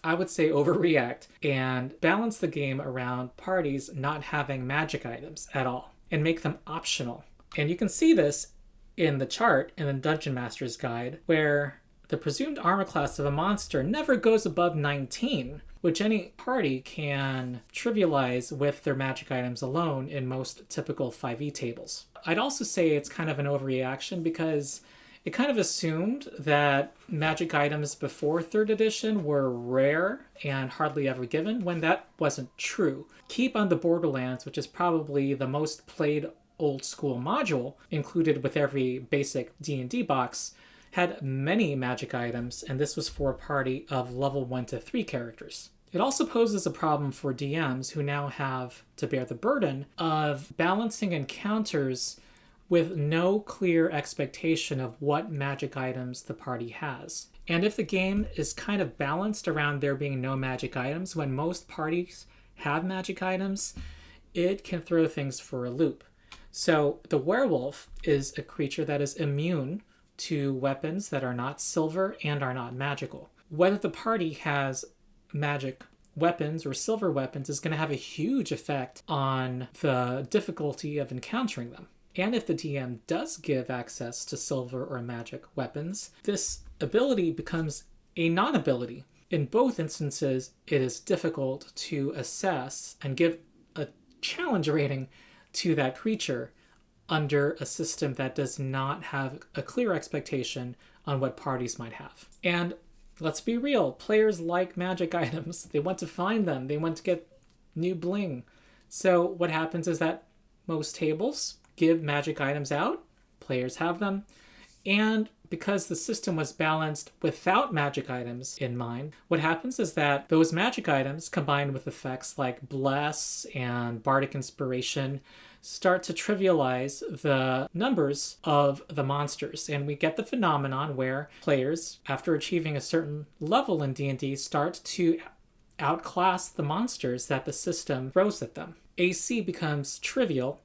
I would say, overreact and balance the game around parties not having magic items at all and make them optional. And you can see this in the chart in the Dungeon Master's Guide, where the presumed armor class of a monster never goes above 19, which any party can trivialize with their magic items alone in most typical 5e tables. I'd also say it's kind of an overreaction because it kind of assumed that magic items before 3rd edition were rare and hardly ever given, when that wasn't true. Keep on the Borderlands, which is probably the most played old school module included with every basic D&D box, had many magic items, and this was for a party of level 1 to 3 characters. It also poses a problem for DMs who now have to bear the burden of balancing encounters with no clear expectation of what magic items the party has. And if the game is kind of balanced around there being no magic items, when most parties have magic items, it can throw things for a loop. So the werewolf is a creature that is immune to weapons that are not silver and are not magical. Whether the party has magic weapons or silver weapons is going to have a huge effect on the difficulty of encountering them. And if the DM does give access to silver or magic weapons, this ability becomes a non-ability. In both instances, it is difficult to assess and give a challenge rating to that creature under a system that does not have a clear expectation on what parties might have. And let's be real, players like magic items. They want to find them. They want to get new bling. So what happens is that most tables give magic items out. Players have them. And because the system was balanced without magic items in mind, what happens is that those magic items, combined with effects like Bless and Bardic Inspiration, start to trivialize the numbers of the monsters. And we get the phenomenon where players, after achieving a certain level in D&D, start to outclass the monsters that the system throws at them. AC becomes trivial.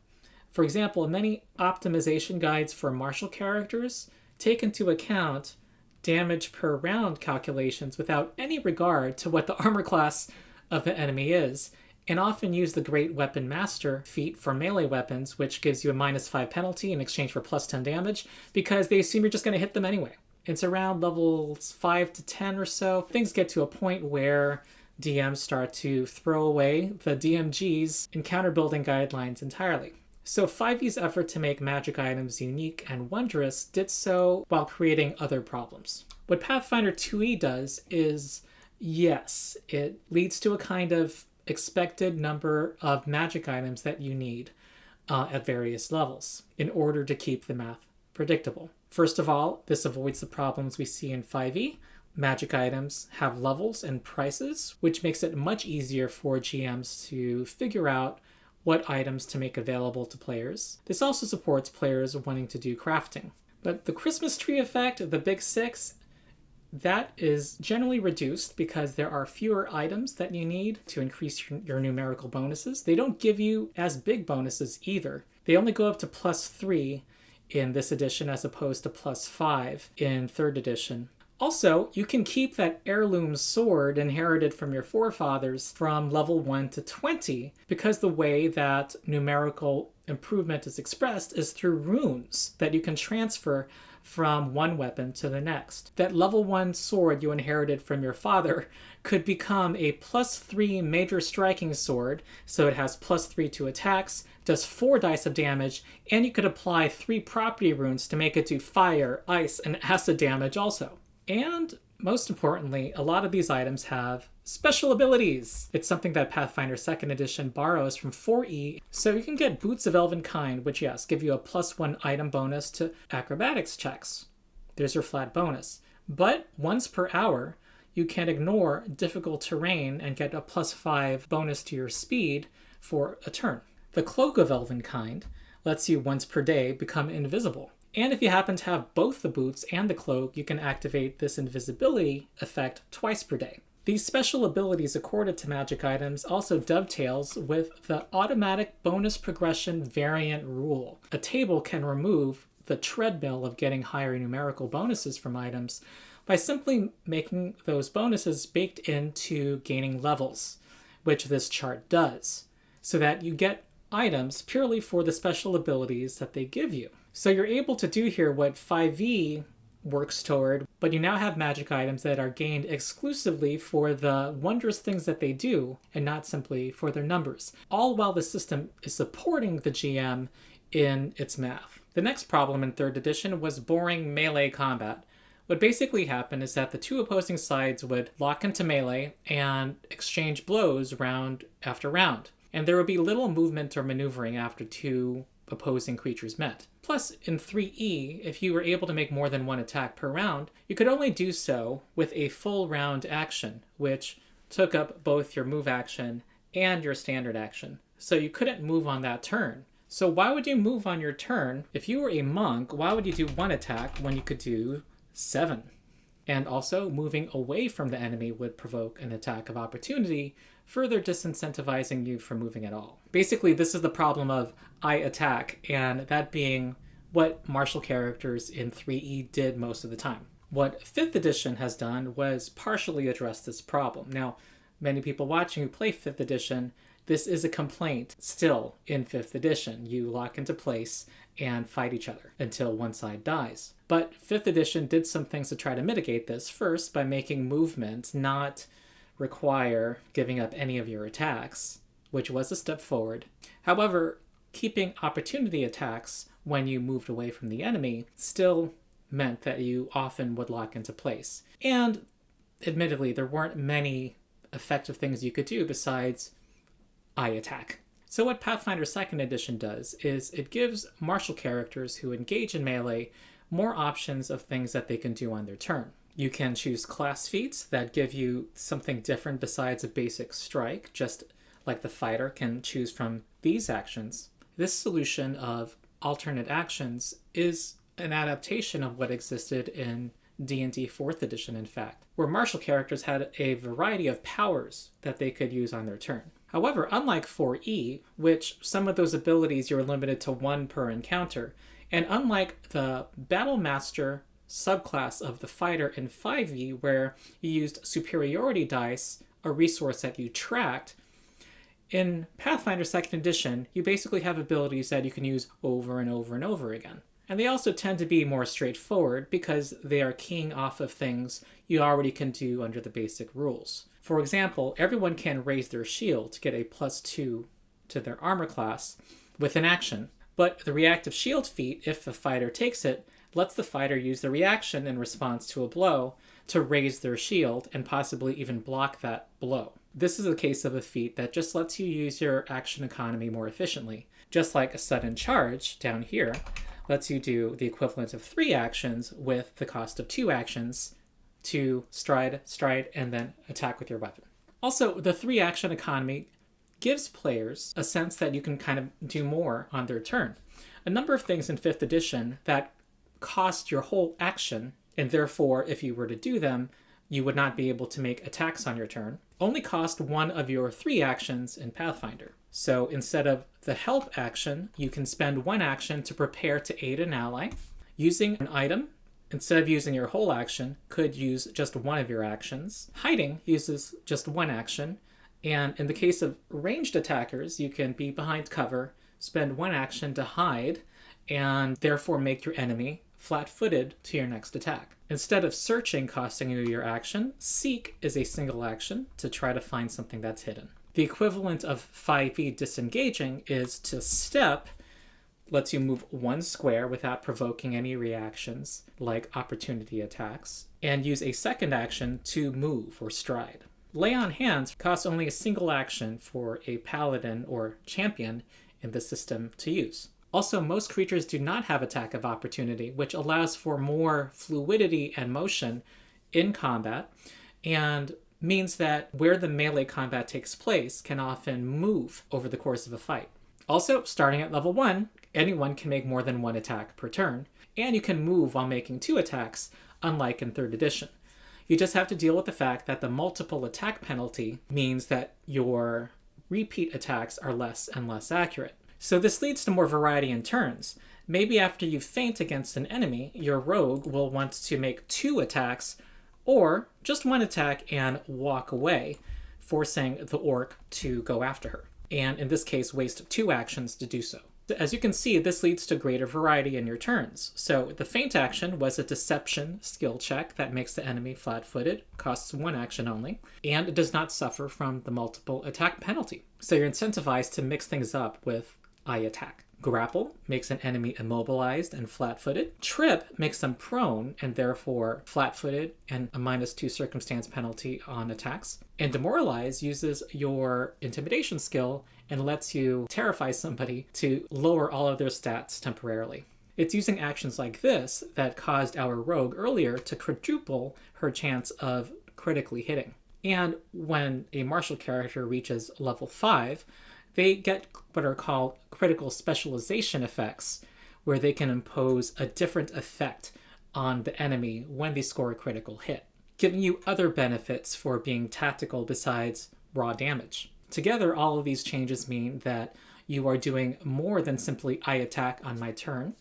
For example, many optimization guides for martial characters take into account damage per round calculations without any regard to what the armor class of the enemy is, and often use the Great Weapon Master feat for melee weapons, which gives you a -5 penalty in exchange for +10 damage, because they assume you're just going to hit them anyway. It's around levels 5 to 10 or so. Things get to a point where DMs start to throw away the DMG's encounter building guidelines entirely. So 5e's effort to make magic items unique and wondrous did so while creating other problems. What Pathfinder 2e does is, yes, it leads to a kind of expected number of magic items that you need at various levels in order to keep the math predictable. First of all, this avoids the problems we see in 5e. Magic items have levels and prices, which makes it much easier for GMs to figure out what items to make available to players. This also supports players wanting to do crafting. But the Christmas tree effect, the Big Six, that is generally reduced because there are fewer items that you need to increase your numerical bonuses. They don't give you as big bonuses either. They only go up to +3 in this edition as opposed to +5 in 3rd edition. Also, you can keep that heirloom sword inherited from your forefathers from level 1 to 20 because the way that numerical improvement is expressed is through runes that you can transfer from one weapon to the next. That level 1 sword you inherited from your father could become a +3 major striking sword, so it has +3 to attacks, does 4 dice of damage, and you could apply 3 property runes to make it do fire, ice, and acid damage also. And most importantly, a lot of these items have special abilities. It's something that Pathfinder 2nd Edition borrows from 4E, so you can get Boots of Elvenkind, which yes, give you a +1 item bonus to acrobatics checks. There's your flat bonus. But once per hour, you can ignore difficult terrain and get a +5 bonus to your speed for a turn. The Cloak of Elvenkind lets you once per day become invisible. And if you happen to have both the boots and the cloak, you can activate this invisibility effect twice per day. These special abilities accorded to magic items also dovetails with the automatic bonus progression variant rule. A table can remove the treadmill of getting higher numerical bonuses from items by simply making those bonuses baked into gaining levels, which this chart does, so that you get items purely for the special abilities that they give you. So you're able to do here what 5e works toward, but you now have magic items that are gained exclusively for the wondrous things that they do, and not simply for their numbers, all while the system is supporting the GM in its math. The next problem in 3rd edition was boring melee combat. What basically happened is that the 2 opposing sides would lock into melee and exchange blows round after round, and there would be little movement or maneuvering after 2 opposing creatures met. Plus, in 3E, if you were able to make more than 1 attack per round, you could only do so with a full round action, which took up both your move action and your standard action. So you couldn't move on that turn. So why would you move on your turn? If you were a monk, why would you do 1 attack when you could do 7? And also, moving away from the enemy would provoke an attack of opportunity, further disincentivizing you from moving at all. Basically, this is the problem of I attack, and that being what martial characters in 3E did most of the time. What 5th edition has done was partially address this problem. Now, many people watching who play 5th edition, this is a complaint still in 5th edition. You lock into place and fight each other until one side dies. But 5th edition did some things to try to mitigate this. First, by making movement not require giving up any of your attacks, which was a step forward. However, keeping opportunity attacks when you moved away from the enemy still meant that you often would lock into place. And admittedly, there weren't many effective things you could do besides I attack. So what Pathfinder 2nd Edition does is it gives martial characters who engage in melee more options of things that they can do on their turn. You can choose class feats that give you something different besides a basic strike, just like the fighter can choose from these actions. This solution of alternate actions is an adaptation of what existed in D&D 4th edition, in fact, where martial characters had a variety of powers that they could use on their turn. However, unlike 4E, which some of those abilities you're limited to 1 per encounter, and unlike the Battle Master subclass of the fighter in 5e, where you used superiority dice, a resource that you tracked, in Pathfinder 2nd Edition, you basically have abilities that you can use over and over and over again. And they also tend to be more straightforward because they are keying off of things you already can do under the basic rules. For example, everyone can raise their shield to get a +2 to their armor class with an action. But the reactive shield feat, if the fighter takes it, lets the fighter use the reaction in response to a blow to raise their shield and possibly even block that blow. This is a case of a feat that just lets you use your action economy more efficiently. Just like a sudden charge down here lets you do the equivalent of 3 actions with the cost of 2 actions to stride, and then attack with your weapon. Also, the 3 action economy gives players a sense that you can kind of do more on their turn. A number of things in 5th edition that cost your whole action, and therefore, if you were to do them, you would not be able to make attacks on your turn, only cost 1 of your 3 actions in Pathfinder. So instead of the help action, you can spend 1 action to prepare to aid an ally. Using an item, instead of using your whole action, could use just 1 of your actions. Hiding uses just 1 action. And in the case of ranged attackers, you can be behind cover, spend 1 action to hide, and therefore make your enemy flat-footed to your next attack. Instead of searching costing you your action, seek is a single action to try to find something that's hidden. The equivalent of 5e disengaging is to step, lets you move 1 square without provoking any reactions, like opportunity attacks, and use a second action to move or stride. Lay on Hands costs only a single action for a paladin or champion in the system to use. Also, most creatures do not have attack of opportunity, which allows for more fluidity and motion in combat, and means that where the melee combat takes place can often move over the course of a fight. Also, starting at level 1, anyone can make more than 1 attack per turn, and you can move while making 2 attacks, unlike in 3rd edition. You just have to deal with the fact that the multiple attack penalty means that your repeat attacks are less and less accurate. So this leads to more variety in turns. Maybe after you feint against an enemy, your rogue will want to make 2 attacks, or just 1 attack and walk away, forcing the orc to go after her, and in this case waste 2 actions to do so. As you can see, this leads to greater variety in your turns. So the feint action was a deception skill check that makes the enemy flat-footed, costs 1 action only, and it does not suffer from the multiple attack penalty. So you're incentivized to mix things up with eye attack. Grapple makes an enemy immobilized and flat-footed. Trip makes them prone and therefore flat-footed and a -2 circumstance penalty on attacks. And Demoralize uses your intimidation skill and lets you terrify somebody to lower all of their stats temporarily. It's using actions like this that caused our rogue earlier to quadruple her chance of critically hitting. And when a martial character reaches level 5, they get what are called critical specialization effects, where they can impose a different effect on the enemy when they score a critical hit, giving you other benefits for being tactical besides raw damage. Together, all of these changes mean that you are doing more than simply I attack on my turn,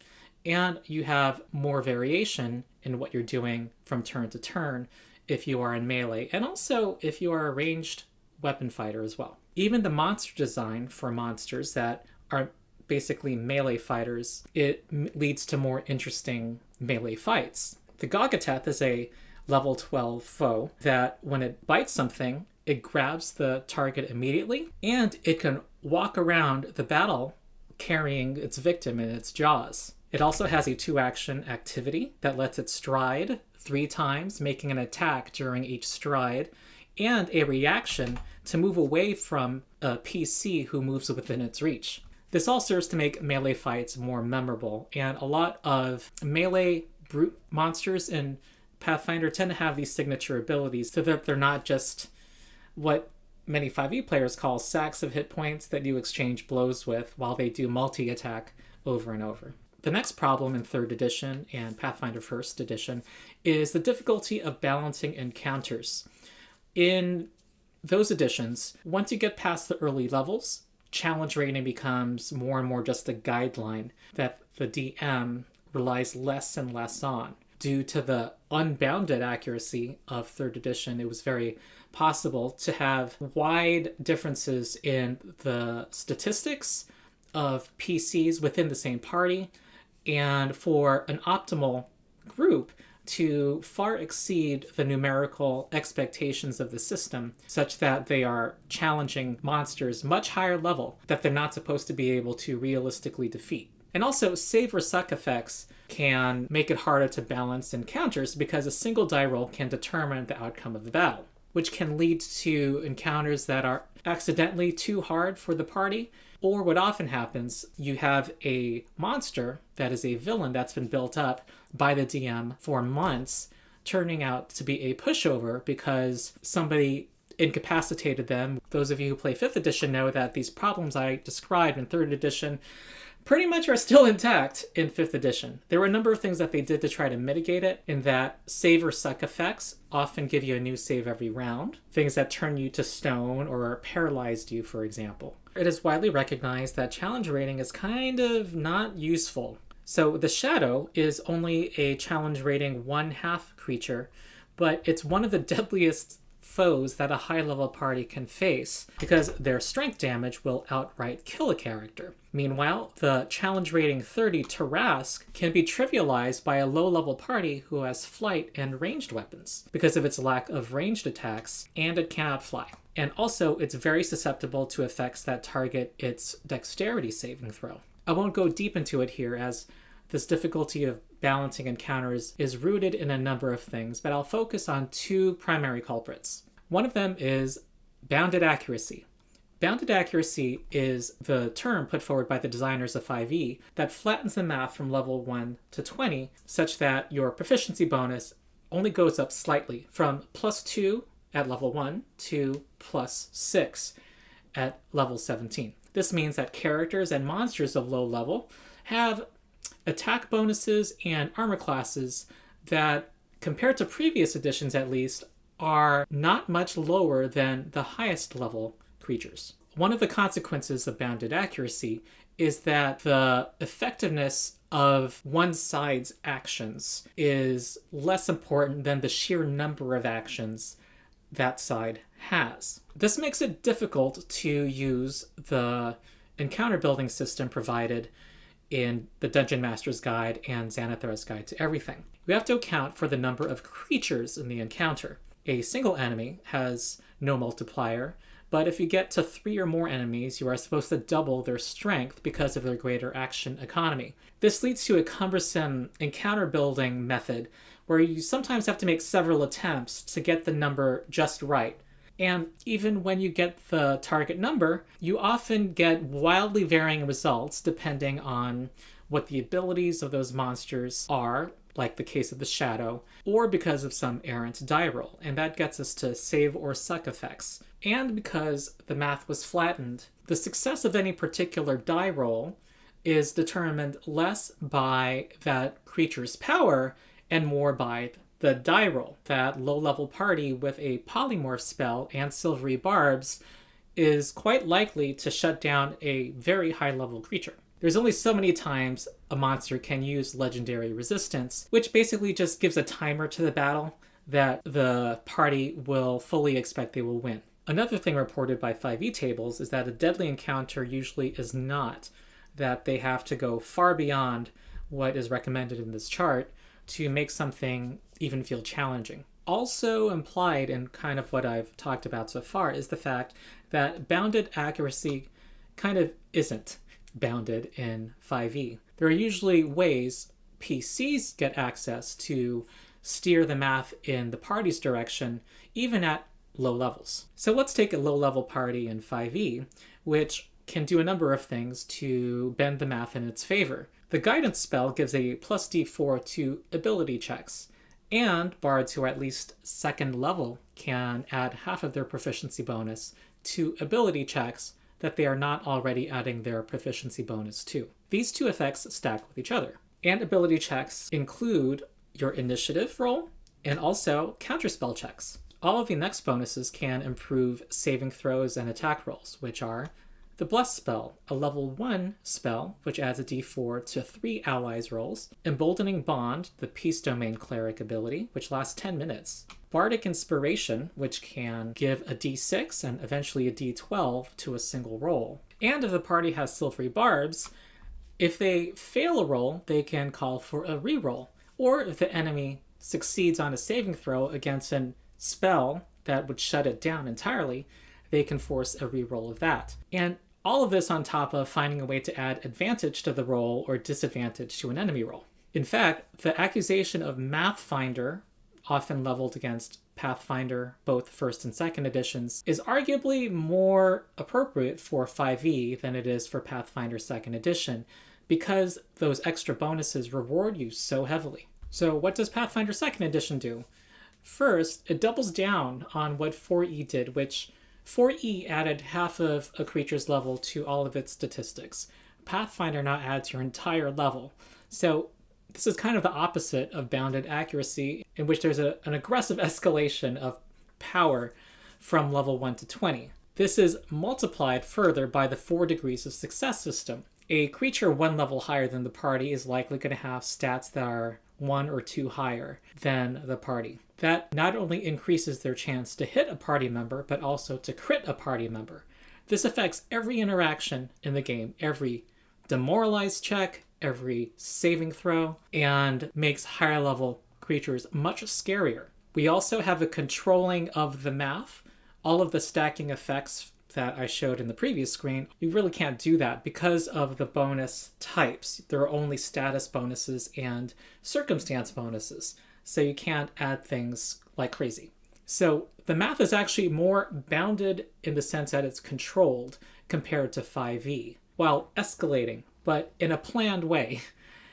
and you have more variation in what you're doing from turn to turn if you are in melee, and also if you are a ranged weapon fighter as well. Even the monster design for monsters that are basically melee fighters, it leads to more interesting melee fights. The Gogateth is a level 12 foe that when it bites something, it grabs the target immediately, and it can walk around the battle carrying its victim in its jaws. It also has a 2-action activity that lets it stride 3 times, making an attack during each stride, and a reaction to move away from a PC who moves within its reach. This all serves to make melee fights more memorable, and a lot of melee brute monsters in Pathfinder tend to have these signature abilities so that they're not just what many 5e players call sacks of hit points that you exchange blows with while they do multi-attack over and over. The next problem in 3rd edition and Pathfinder 1st edition is the difficulty of balancing encounters. In those editions, once you get past the early levels, challenge rating becomes more and more just a guideline that the DM relies less and less on. Due to the unbounded accuracy of 3rd edition, it was very possible to have wide differences in the statistics of PCs within the same party, and for an optimal group to far exceed the numerical expectations of the system, such that they are challenging monsters much higher level that they're not supposed to be able to realistically defeat. And also, save or suck effects can make it harder to balance encounters because a single die roll can determine the outcome of the battle, which can lead to encounters that are accidentally too hard for the party. Or what often happens, you have a monster that is a villain that's been built up by the DM for months, turning out to be a pushover because somebody incapacitated them. Those of you who play 5th edition know that these problems I described in 3rd edition pretty much are still intact in 5th edition. There were a number of things that they did to try to mitigate it, in that save or suck effects often give you a new save every round. Things that turn you to stone or paralyzed you, for example. It is widely recognized that challenge rating is kind of not useful. So the Shadow is only a challenge rating 1/2 creature, but it's one of the deadliest foes that a high-level party can face, because their strength damage will outright kill a character. Meanwhile, the challenge rating 30 Tarask can be trivialized by a low-level party who has flight and ranged weapons, because of its lack of ranged attacks, and it cannot fly. And also, it's very susceptible to effects that target its dexterity saving throw. I won't go deep into it here, as this difficulty of balancing encounters is rooted in a number of things, but I'll focus on two primary culprits. One of them is bounded accuracy. Bounded accuracy is the term put forward by the designers of 5e that flattens the math from level 1 to 20, such that your proficiency bonus only goes up slightly from +2 at level 1 to +6 at level 17. This means that characters and monsters of low level have attack bonuses and armor classes that, compared to previous editions at least, are not much lower than the highest level creatures. One of the consequences of bounded accuracy is that the effectiveness of one side's actions is less important than the sheer number of actions that side has. This makes it difficult to use the encounter building system provided in the Dungeon Master's Guide and Xanathara's Guide to Everything. We have to account for the number of creatures in the encounter. A single enemy has no multiplier, but if you get to 3 or more enemies, you are supposed to double their strength because of their greater action economy. This leads to a cumbersome encounter building method where you sometimes have to make several attempts to get the number just right. And even when you get the target number, you often get wildly varying results depending on what the abilities of those monsters are, like the case of the Shadow, or because of some errant die roll, and that gets us to save or suck effects. And because the math was flattened, the success of any particular die roll is determined less by that creature's power and more by the die roll. That low-level party with a polymorph spell and silvery barbs is quite likely to shut down a very high-level creature. There's only so many times a monster can use legendary resistance, which basically just gives a timer to the battle that the party will fully expect they will win. Another thing reported by 5e tables is that a deadly encounter usually is not that they have to go far beyond what is recommended in this chart to make something even feel challenging. Also implied in kind of what I've talked about so far is the fact that bounded accuracy kind of isn't bounded in 5e. There are usually ways PCs get access to steer the math in the party's direction, even at low levels. So let's take a low-level party in 5e, which can do a number of things to bend the math in its favor. The guidance spell gives a +d4 to ability checks, and bards who are at least second level can add half of their proficiency bonus to ability checks that they are not already adding their proficiency bonus to. These two effects stack with each other. And ability checks include your initiative roll and also counterspell checks. All of the next bonuses can improve saving throws and attack rolls, which are the Bless spell, a level 1 spell, which adds a d4 to 3 allies' rolls. Emboldening Bond, the Peace Domain Cleric ability, which lasts 10 minutes. Bardic Inspiration, which can give a d6 and eventually a d12 to a single roll. And if the party has Silvery Barbs, if they fail a roll, they can call for a reroll. Or if the enemy succeeds on a saving throw against a spell that would shut it down entirely, they can force a reroll of that. And all of this on top of finding a way to add advantage to the roll or disadvantage to an enemy roll. In fact, the accusation of Mathfinder, often leveled against Pathfinder, both first and second editions, is arguably more appropriate for 5e than it is for Pathfinder second edition, because those extra bonuses reward you so heavily. So what does Pathfinder second edition do? First, it doubles down on what 4e did, which 4e added half of a creature's level to all of its statistics. Pathfinder now adds your entire level. So this is kind of the opposite of bounded accuracy, in which there's an aggressive escalation of power from level 1 to 20. This is multiplied further by the 4 degrees of success system. A creature one level higher than the party is likely going to have stats that are 1 or 2 higher than the party. That not only increases their chance to hit a party member, but also to crit a party member. This affects every interaction in the game, every demoralized check, every saving throw, and makes higher level creatures much scarier. We also have a controlling of the math. All of the stacking effects that I showed in the previous screen, we really can't do that because of the bonus types. There are only status bonuses and circumstance bonuses, so you can't add things like crazy. So the math is actually more bounded in the sense that it's controlled compared to 5e, while escalating, but in a planned way,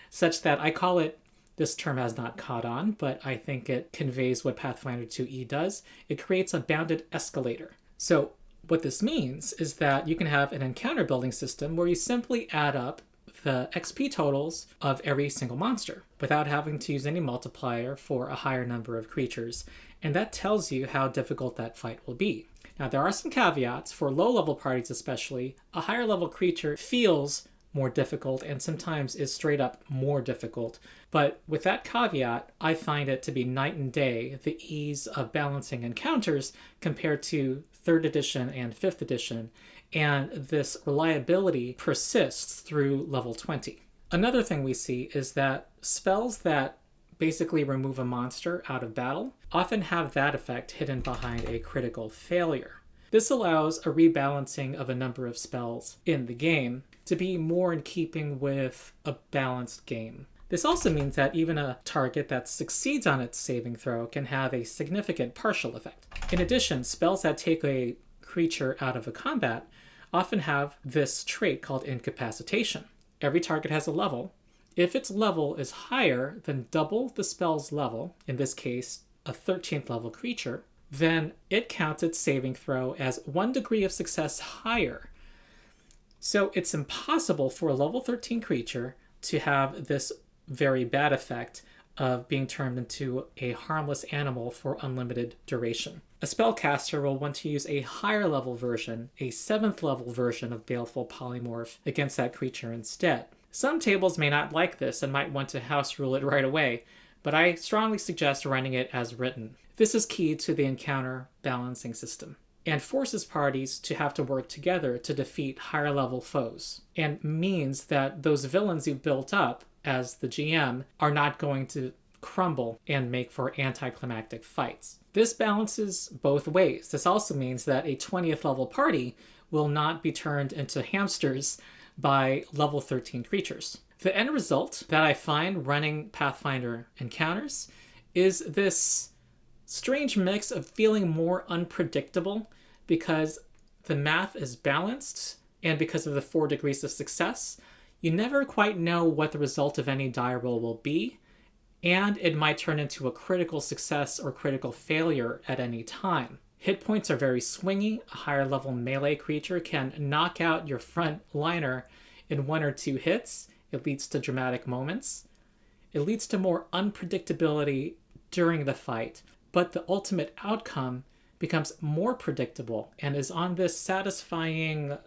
such that I call it, this term has not caught on, but I think it conveys what Pathfinder 2e does. It creates a bounded escalator. So what this means is that you can have an encounter building system where you simply add up the XP totals of every single monster without having to use any multiplier for a higher number of creatures. And that tells you how difficult that fight will be. Now, there are some caveats. For low-level parties especially, a higher-level creature feels more difficult and sometimes is straight up more difficult. But with that caveat, I find it to be night and day, the ease of balancing encounters compared to 3rd edition and 5th edition, and this reliability persists through level 20. Another thing we see is that spells that basically remove a monster out of battle often have that effect hidden behind a critical failure. This allows a rebalancing of a number of spells in the game to be more in keeping with a balanced game. This also means that even a target that succeeds on its saving throw can have a significant partial effect. In addition, spells that take a creature out of a combat often have this trait called incapacitation. Every target has a level. If its level is higher than double the spell's level, in this case, a 13th level creature, then it counts its saving throw as 1 degree of success higher. So it's impossible for a level 13 creature to have this very bad effect of being turned into a harmless animal for unlimited duration. A spellcaster will want to use a higher level version, a 7th level version of Baleful Polymorph against that creature instead. Some tables may not like this and might want to house rule it right away, but I strongly suggest running it as written. This is key to the encounter balancing system and forces parties to have to work together to defeat higher level foes, and means that those villains you've built up as the GM are not going to crumble and make for anticlimactic fights. This balances both ways. This also means that a 20th level party will not be turned into hamsters by level 13 creatures. The end result that I find running Pathfinder encounters is this strange mix of feeling more unpredictable because the math is balanced and because of the 4 degrees of success. You never quite know what the result of any die roll will be, and it might turn into a critical success or critical failure at any time. Hit points are very swingy. A higher level melee creature can knock out your front liner in 1 or 2 hits. It leads to dramatic moments. It leads to more unpredictability during the fight, but the ultimate outcome becomes more predictable and is on this satisfying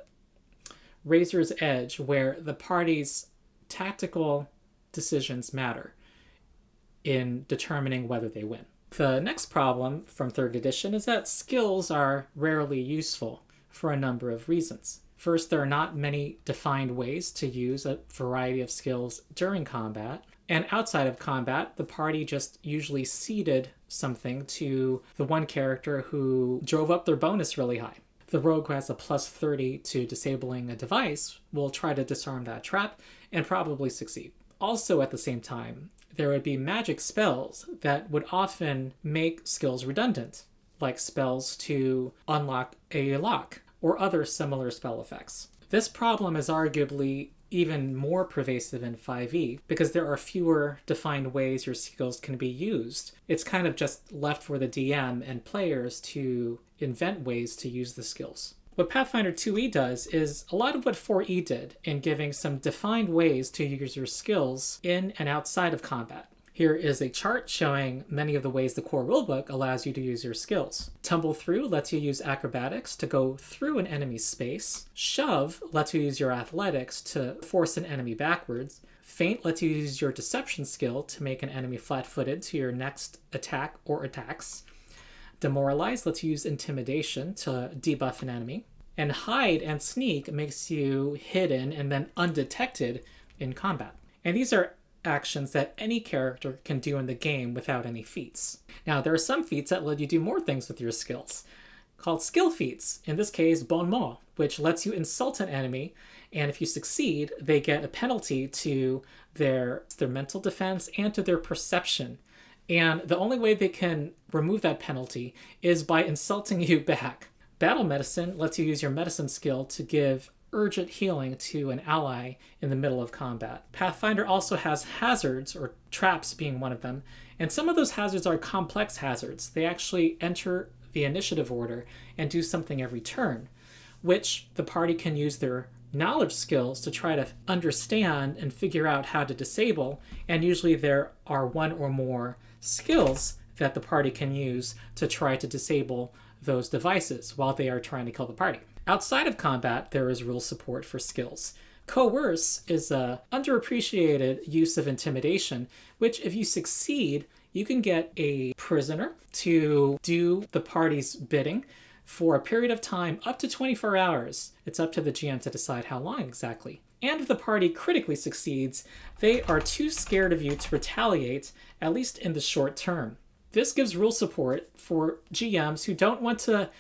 razor's edge where the party's tactical decisions matter in determining whether they win. The next problem from 3rd edition is that skills are rarely useful for a number of reasons. First, there are not many defined ways to use a variety of skills during combat. And outside of combat, the party just usually ceded something to the one character who drove up their bonus really high. The rogue who has a plus 30 to disabling a device will try to disarm that trap and probably succeed. Also at the same time, there would be magic spells that would often make skills redundant, like spells to unlock a lock or other similar spell effects. This problem is arguably even more pervasive in 5e because there are fewer defined ways your skills can be used. It's kind of just left for the DM and players to invent ways to use the skills. What Pathfinder 2e does is a lot of what 4e did in giving some defined ways to use your skills in and outside of combat. Here is a chart showing many of the ways the core rulebook allows you to use your skills. Tumble Through lets you use acrobatics to go through an enemy's space. Shove lets you use your athletics to force an enemy backwards. Feint lets you use your deception skill to make an enemy flat-footed to your next attack or attacks. Demoralize lets you use intimidation to debuff an enemy. And hide and sneak makes you hidden and then undetected in combat. And these are actions that any character can do in the game without any feats. Now, there are some feats that let you do more things with your skills, called skill feats. In this case, bon mot, which lets you insult an enemy, and if you succeed, they get a penalty to their mental defense and to their perception. And the only way they can remove that penalty is by insulting you back. Battle Medicine lets you use your medicine skill to give urgent healing to an ally in the middle of combat. Pathfinder also has hazards, or traps being one of them, and some of those hazards are complex hazards. They actually enter the initiative order and do something every turn, which the party can use their knowledge skills to try to understand and figure out how to disable, and usually there are one or more skills that the party can use to try to disable those devices while they are trying to kill the party. Outside of combat, there is rule support for skills. Coerce is a underappreciated use of intimidation, which if you succeed, you can get a prisoner to do the party's bidding for a period of time up to 24 hours. It's up to the GM to decide how long exactly. And if the party critically succeeds, they are too scared of you to retaliate, at least in the short term. This gives rule support for GMs who don't want to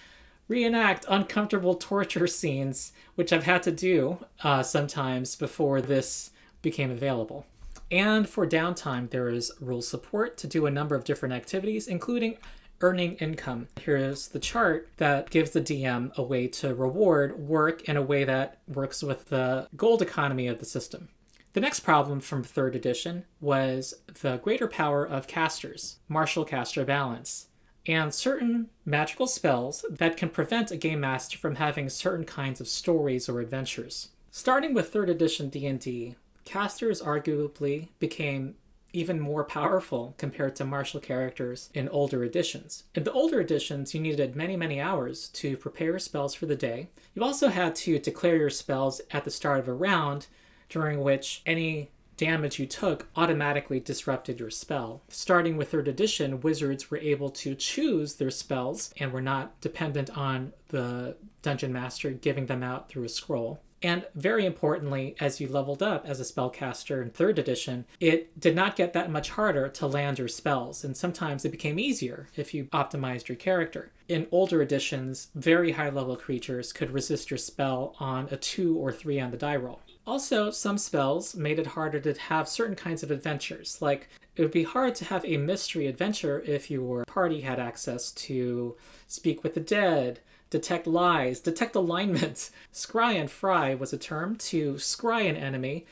reenact uncomfortable torture scenes, which I've had to do sometimes before this became available. And for downtime, there is rule support to do a number of different activities, including earning income. Here's the chart that gives the DM a way to reward work in a way that works with the gold economy of the system. The next problem from 3rd edition was the greater power of casters, martial caster balance, and certain magical spells that can prevent a game master from having certain kinds of stories or adventures. Starting with 3rd edition D&D, casters arguably became even more powerful compared to martial characters in older editions. In the older editions, you needed many, many hours to prepare your spells for the day. You also had to declare your spells at the start of a round, during which any damage you took automatically disrupted your spell. Starting with 3rd edition, wizards were able to choose their spells and were not dependent on the dungeon master giving them out through a scroll. And very importantly, as you leveled up as a spellcaster in 3rd edition, it did not get that much harder to land your spells, and sometimes it became easier if you optimized your character. In older editions, very high-level creatures could resist your spell on a 2 or 3 on the die roll. Also, some spells made it harder to have certain kinds of adventures, like it would be hard to have a mystery adventure if your party had access to speak with the dead, detect lies, detect alignment. Scry and fry was a term to scry an enemy,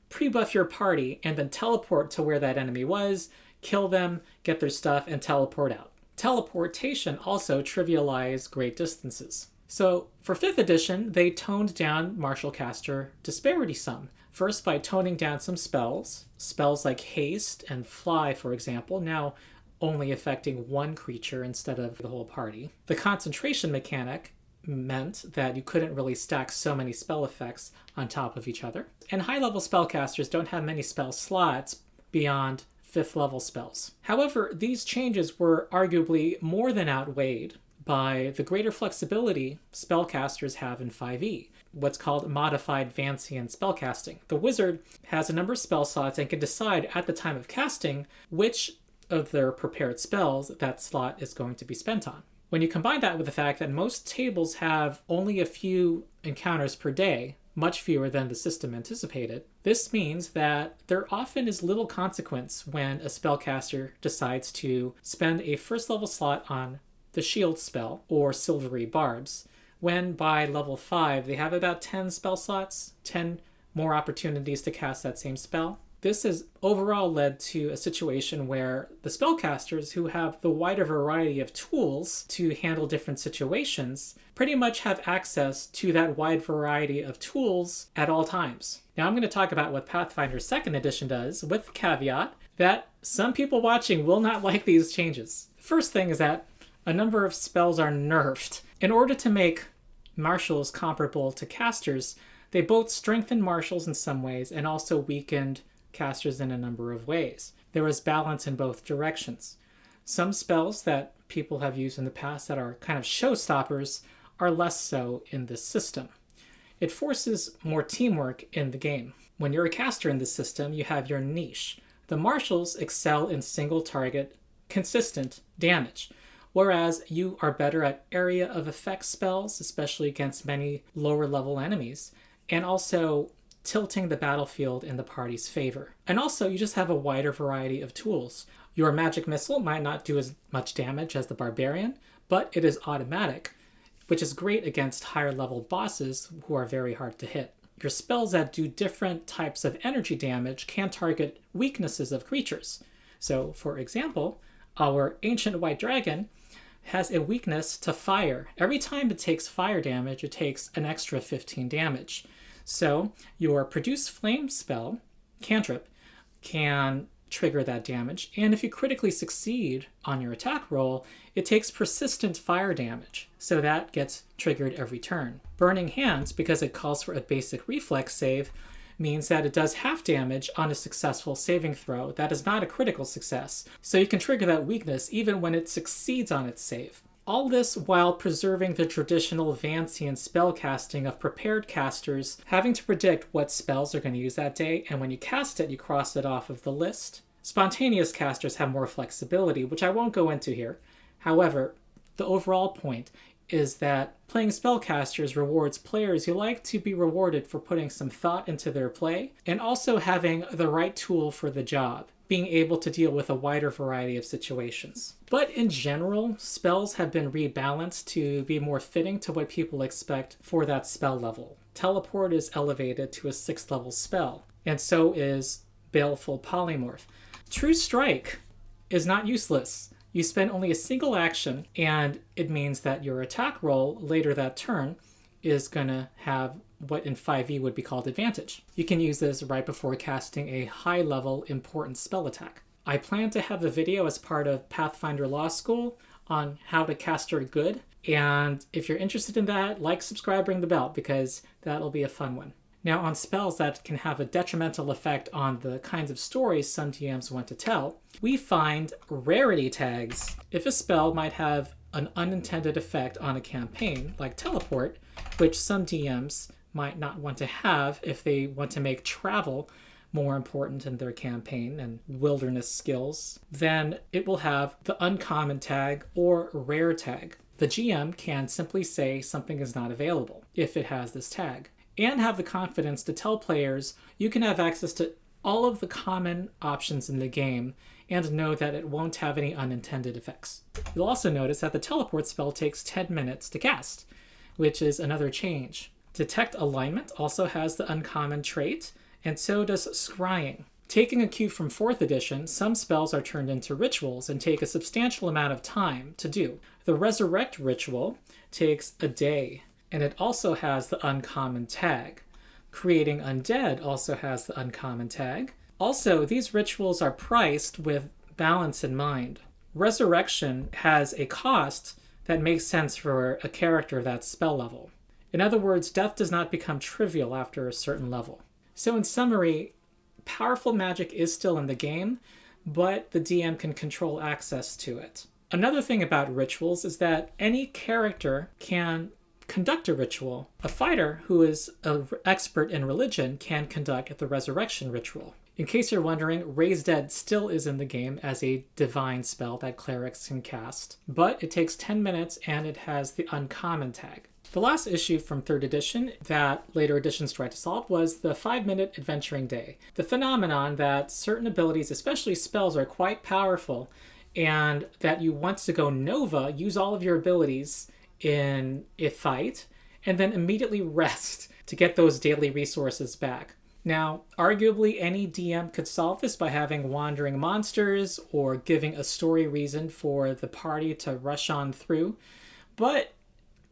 pre-buff your party, and then teleport to where that enemy was, kill them, get their stuff, and teleport out. Teleportation also trivialized great distances. So for 5th edition, they toned down martial caster disparity some. First by toning down some spells like haste and fly, for example, now only affecting one creature instead of the whole party. The concentration mechanic meant that you couldn't really stack so many spell effects on top of each other. And high-level spellcasters don't have many spell slots beyond 5th level spells. However, these changes were arguably more than outweighed by the greater flexibility spellcasters have in 5e, what's called modified Vancian spellcasting. The wizard has a number of spell slots and can decide at the time of casting which of their prepared spells that slot is going to be spent on. When you combine that with the fact that most tables have only a few encounters per day, much fewer than the system anticipated, this means that there often is little consequence when a spellcaster decides to spend a 1st level slot on the shield spell or silvery barbs, when by level 5 they have about 10 spell slots, 10 more opportunities to cast that same spell. This has overall led to a situation where the spellcasters, who have the wider variety of tools to handle different situations, pretty much have access to that wide variety of tools at all times. Now I'm going to talk about what Pathfinder 2nd edition does, with the caveat that some people watching will not like these changes. The first thing is that a number of spells are nerfed. In order to make martials comparable to casters, they both strengthened martials in some ways and also weakened casters in a number of ways. There was balance in both directions. Some spells that people have used in the past that are kind of showstoppers are less so in this system. It forces more teamwork in the game. When you're a caster in this system, you have your niche. The marshals excel in single target, consistent damage, whereas you are better at area of effect spells, especially against many lower level enemies, and also tilting the battlefield in the party's favor. And also, you just have a wider variety of tools. Your magic missile might not do as much damage as the barbarian, but it is automatic, which is great against higher level bosses who are very hard to hit. Your spells that do different types of energy damage can target weaknesses of creatures. So, for example, our Ancient White Dragon has a weakness to fire. Every time it takes fire damage, it takes an extra 15 damage. So your Produce Flame spell, cantrip, can trigger that damage, and if you critically succeed on your attack roll, it takes persistent fire damage, so that gets triggered every turn. Burning Hands, because it calls for a basic reflex save, means that it does half damage on a successful saving throw. That is not a critical success, so you can trigger that weakness even when it succeeds on its save. All this while preserving the traditional Vancian spellcasting of prepared casters having to predict what spells they're going to use that day, and when you cast it, you cross it off of the list. Spontaneous casters have more flexibility, which I won't go into here. However, the overall point is that playing spellcasters rewards players who like to be rewarded for putting some thought into their play, and also having the right tool for the job, being able to deal with a wider variety of situations. But in general, spells have been rebalanced to be more fitting to what people expect for that spell level. Teleport is elevated to a 6th level spell, and so is Baleful Polymorph. True Strike is not useless. You spend only a single action, and it means that your attack roll later that turn is going to have what in 5e would be called advantage. You can use this right before casting a high-level important spell attack. I plan to have a video as part of Pathfinder Law School on how to caster good, and if you're interested in that, like, subscribe, ring the bell, because that'll be a fun one. Now, on spells that can have a detrimental effect on the kinds of stories some DMs want to tell, we find rarity tags. If a spell might have an unintended effect on a campaign, like teleport, which some DMs might not want to have if they want to make travel more important in their campaign and wilderness skills, then it will have the uncommon tag or rare tag. The GM can simply say something is not available if it has this tag, and have the confidence to tell players you can have access to all of the common options in the game and know that it won't have any unintended effects. You'll also notice that the teleport spell takes 10 minutes to cast, which is another change. Detect Alignment also has the uncommon trait, and so does Scrying. Taking a cue from 4th edition, some spells are turned into rituals and take a substantial amount of time to do. The Resurrect ritual takes a day, and it also has the uncommon tag. Creating Undead also has the uncommon tag. Also, these rituals are priced with balance in mind. Resurrection has a cost that makes sense for a character of that spell level. In other words, death does not become trivial after a certain level. So in summary, powerful magic is still in the game, but the DM can control access to it. Another thing about rituals is that any character can conduct a ritual. A fighter who is an expert in religion can conduct the resurrection ritual. In case you're wondering, Raise Dead still is in the game as a divine spell that clerics can cast, but it takes 10 minutes and it has the uncommon tag. The last issue from 3rd edition that later editions tried to solve was the 5-minute adventuring day. The phenomenon that certain abilities, especially spells, are quite powerful, and that you want to go Nova, use all of your abilities in a fight, and then immediately rest to get those daily resources back. Now, arguably any DM could solve this by having wandering monsters or giving a story reason for the party to rush on through, but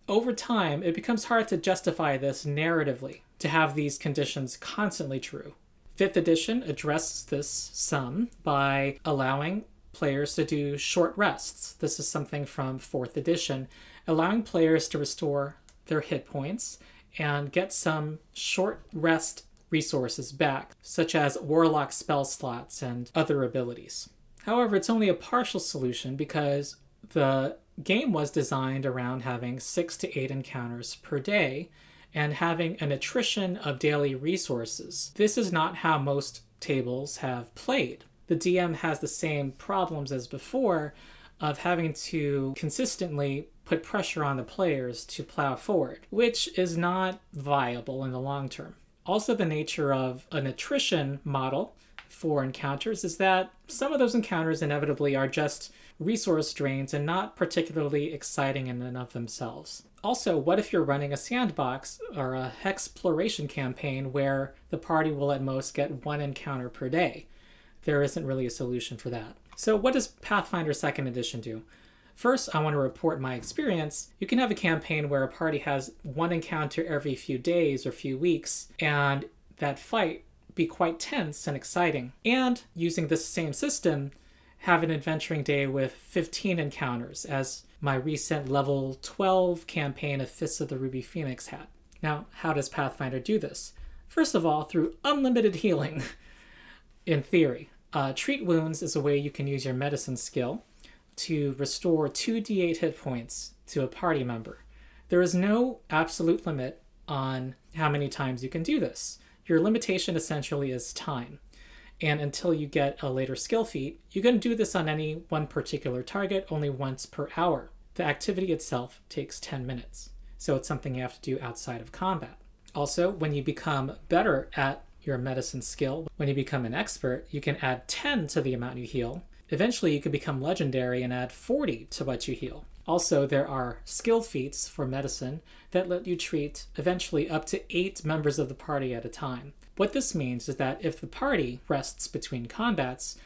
over time it becomes hard to justify this narratively, to have these conditions constantly true. 5th edition addressed this some by allowing players to do short rests. This is something from 4th edition, allowing players to restore their hit points and get some short rest resources back, such as warlock spell slots and other abilities. However, it's only a partial solution because the game was designed around having 6 to 8 encounters per day and having an attrition of daily resources. This is not how most tables have played. The DM has the same problems as before of having to consistently put pressure on the players to plow forward, which is not viable in the long term. Also, the nature of an attrition model for encounters is that some of those encounters inevitably are just resource drains and not particularly exciting in and of themselves. Also, what if you're running a sandbox or a hexploration campaign where the party will at most get 1 encounter per day? There isn't really a solution for that. So what does Pathfinder 2nd Edition do? First, I want to report my experience. You can have a campaign where a party has 1 encounter every few days or few weeks, and that fight be quite tense and exciting. And using this same system, have an adventuring day with 15 encounters, as my recent level 12 campaign of Fists of the Ruby Phoenix had. Now, how does Pathfinder do this? First of all, through unlimited healing, in theory. Treat Wounds is a way you can use your medicine skill to restore 2d8 hit points to a party member. There is no absolute limit on how many times you can do this. Your limitation essentially is time. And until you get a later skill feat, you can do this on any one particular target only once per hour. The activity itself takes 10 minutes, so it's something you have to do outside of combat. Also, when you become better at your medicine skill, when you become an expert, you can add 10 to the amount you heal. Eventually, you can become legendary and add 40 to what you heal. Also, there are skill feats for medicine that let you treat eventually up to 8 members of the party at a time. What this means is that if the party rests between combats,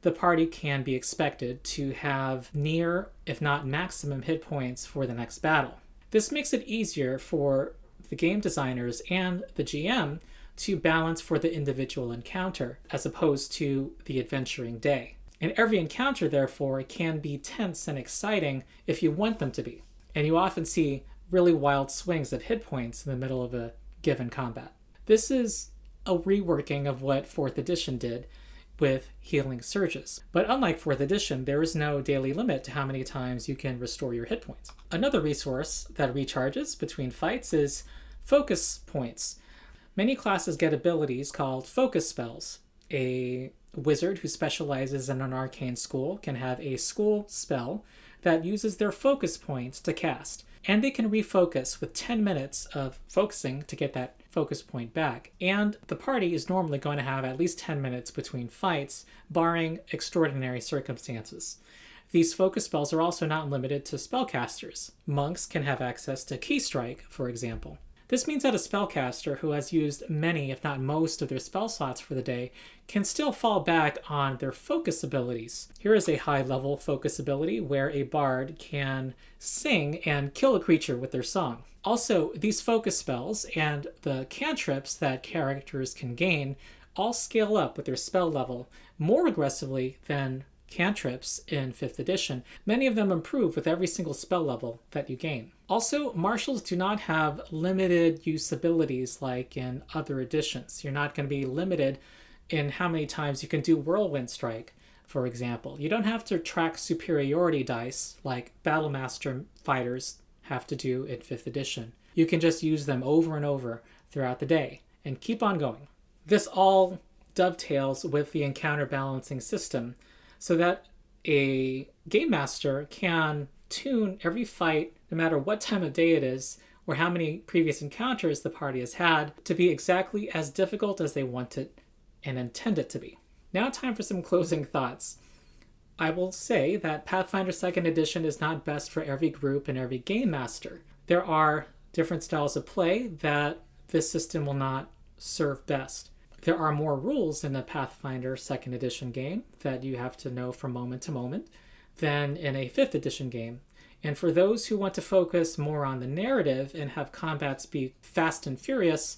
the party can be expected to have near, if not maximum, hit points for the next battle. This makes it easier for the game designers and the GM to balance for the individual encounter as opposed to the adventuring day. And every encounter, therefore, can be tense and exciting if you want them to be. And you often see really wild swings of hit points in the middle of a given combat. This is a reworking of what 4th edition did with healing surges. But unlike 4th edition, there is no daily limit to how many times you can restore your hit points. Another resource that recharges between fights is focus points. Many classes get abilities called focus spells. A wizard who specializes in an arcane school can have a school spell that uses their focus points to cast. And they can refocus with 10 minutes of focusing to get that focus point back. And the party is normally going to have at least 10 minutes between fights, barring extraordinary circumstances. These focus spells are also not limited to spellcasters. Monks can have access to Key Strike, for example. This means that a spellcaster who has used many, if not most, of their spell slots for the day can still fall back on their focus abilities. Here is a high-level focus ability where a bard can sing and kill a creature with their song. Also, these focus spells and the cantrips that characters can gain all scale up with their spell level more aggressively than cantrips in 5th edition. Many of them improve with every single spell level that you gain. Also, martials do not have limited use abilities like in other editions. You're not going to be limited in how many times you can do Whirlwind Strike, for example. You don't have to track superiority dice like Battlemaster fighters have to do in 5th edition. You can just use them over and over throughout the day and keep on going. This all dovetails with the encounter balancing system so that a game master can tune every fight, no matter what time of day it is, or how many previous encounters the party has had, to be exactly as difficult as they want it and intend it to be. Now time for some closing thoughts. I will say that Pathfinder 2nd Edition is not best for every group and every game master. There are different styles of play that this system will not serve best. There are more rules in a Pathfinder 2nd Edition game that you have to know from moment to moment than in a 5th edition game. And for those who want to focus more on the narrative and have combats be fast and furious,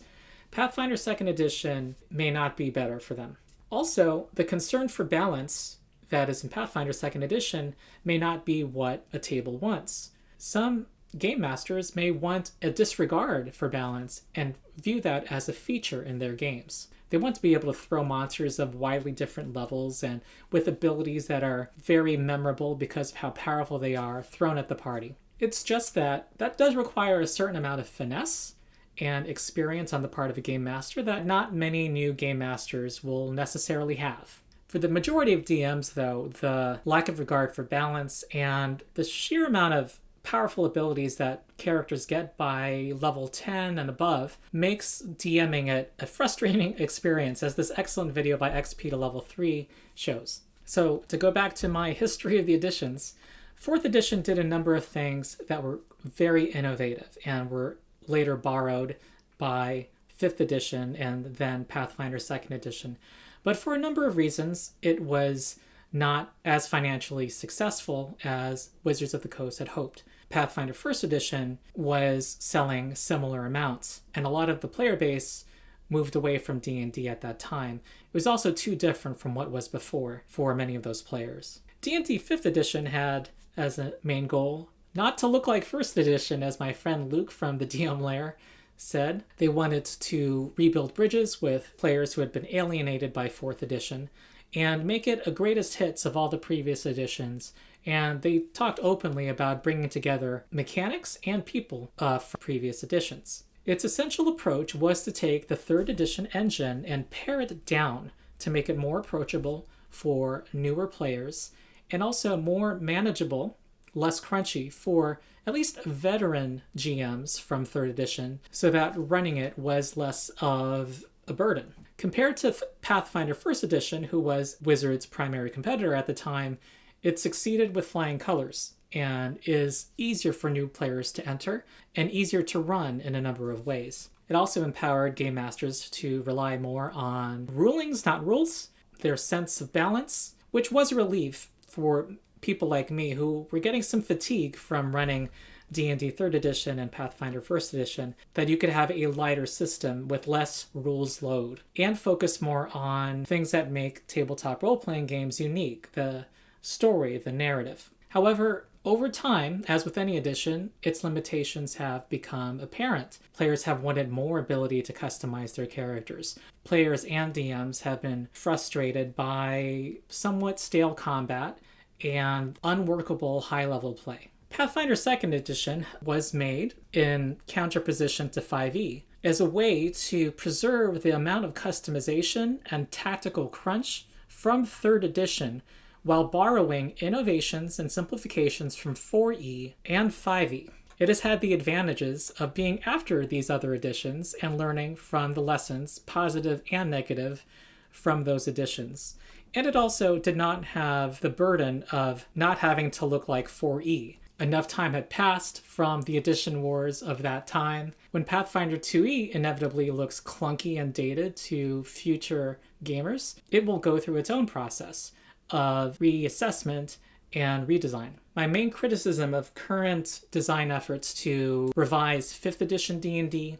Pathfinder 2nd Edition may not be better for them. Also, the concern for balance that is in Pathfinder 2nd Edition may not be what a table wants. Some game masters may want a disregard for balance and view that as a feature in their games. They want to be able to throw monsters of widely different levels and with abilities that are very memorable because of how powerful they are thrown at the party. It's just that does require a certain amount of finesse and experience on the part of a game master that not many new game masters will necessarily have. For the majority of DMs, though, the lack of regard for balance and the sheer amount of powerful abilities that characters get by level 10 and above makes DMing it a frustrating experience, as this excellent video by XP to level 3 shows. So to go back to my history of the editions, 4th edition did a number of things that were very innovative and were later borrowed by 5th edition and then Pathfinder 2nd edition. But for a number of reasons, it was not as financially successful as Wizards of the Coast had hoped. Pathfinder 1st edition was selling similar amounts, and a lot of the player base moved away from D&D at that time. It was also too different from what was before for many of those players. D&D 5th edition had as a main goal not to look like 1st edition, as my friend Luke from the DM Lair said. They wanted to rebuild bridges with players who had been alienated by 4th edition and make it a greatest hits of all the previous editions. And they talked openly about bringing together mechanics and people from previous editions. Its essential approach was to take the 3rd edition engine and pare it down to make it more approachable for newer players and also more manageable, less crunchy for at least veteran GMs from 3rd edition, so that running it was less of a burden. Compared to Pathfinder 1st edition, who was Wizards' primary competitor at the time, it succeeded with flying colors and is easier for new players to enter and easier to run in a number of ways. It also empowered game masters to rely more on rulings, not rules, their sense of balance, which was a relief for people like me who were getting some fatigue from running D&D 3rd edition and Pathfinder 1st edition, that you could have a lighter system with less rules load and focus more on things that make tabletop role-playing games unique, the story, the narrative. However, over time, as with any edition, its limitations have become apparent. Players have wanted more ability to customize their characters. Players and DMs have been frustrated by somewhat stale combat and unworkable high-level play. Pathfinder 2nd edition was made in counterposition to 5e as a way to preserve the amount of customization and tactical crunch from 3rd edition while borrowing innovations and simplifications from 4e and 5e. It has had the advantages of being after these other editions and learning from the lessons, positive and negative, from those editions. And it also did not have the burden of not having to look like 4e. Enough time had passed from the edition wars of that time. When Pathfinder 2e inevitably looks clunky and dated to future gamers, it will go through its own process of reassessment and redesign. My main criticism of current design efforts to revise 5th edition D&D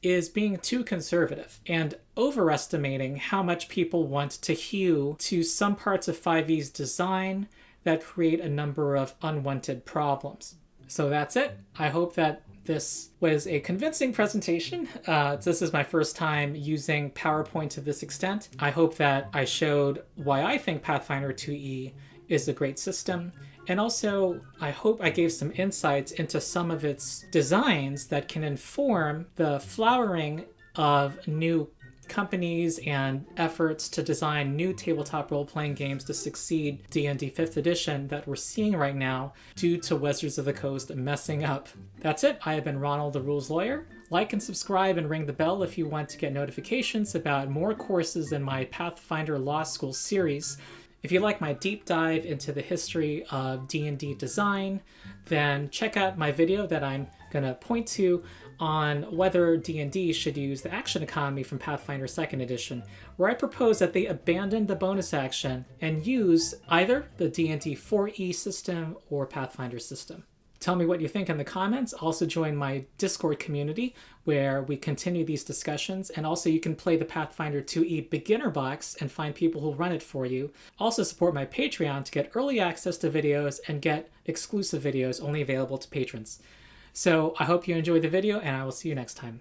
is being too conservative and overestimating how much people want to hew to some parts of 5e's design that create a number of unwanted problems. So that's it. I hope that this was a convincing presentation. This is my first time using PowerPoint to this extent. I hope that I showed why I think Pathfinder 2e is a great system. And also, I hope I gave some insights into some of its designs that can inform the flowering of new companies and efforts to design new tabletop role-playing games to succeed D&D 5th edition that we're seeing right now due to Wizards of the Coast messing up. That's it. I have been Ronald the Rules Lawyer. Like and subscribe and ring the bell if you want to get notifications about more courses in my Pathfinder Law School series. If you like my deep dive into the history of D&D design, then check out my video that I'm going to point to on whether D&D should use the action economy from Pathfinder 2nd edition, where I propose that they abandon the bonus action and use either the D&D 4e system or Pathfinder system. Tell me what you think in the comments. Also join my Discord community where we continue these discussions, and also you can play the Pathfinder 2e beginner box and find people who run it for you. Also support my Patreon to get early access to videos and get exclusive videos only available to patrons. So I hope you enjoyed the video, and I will see you next time.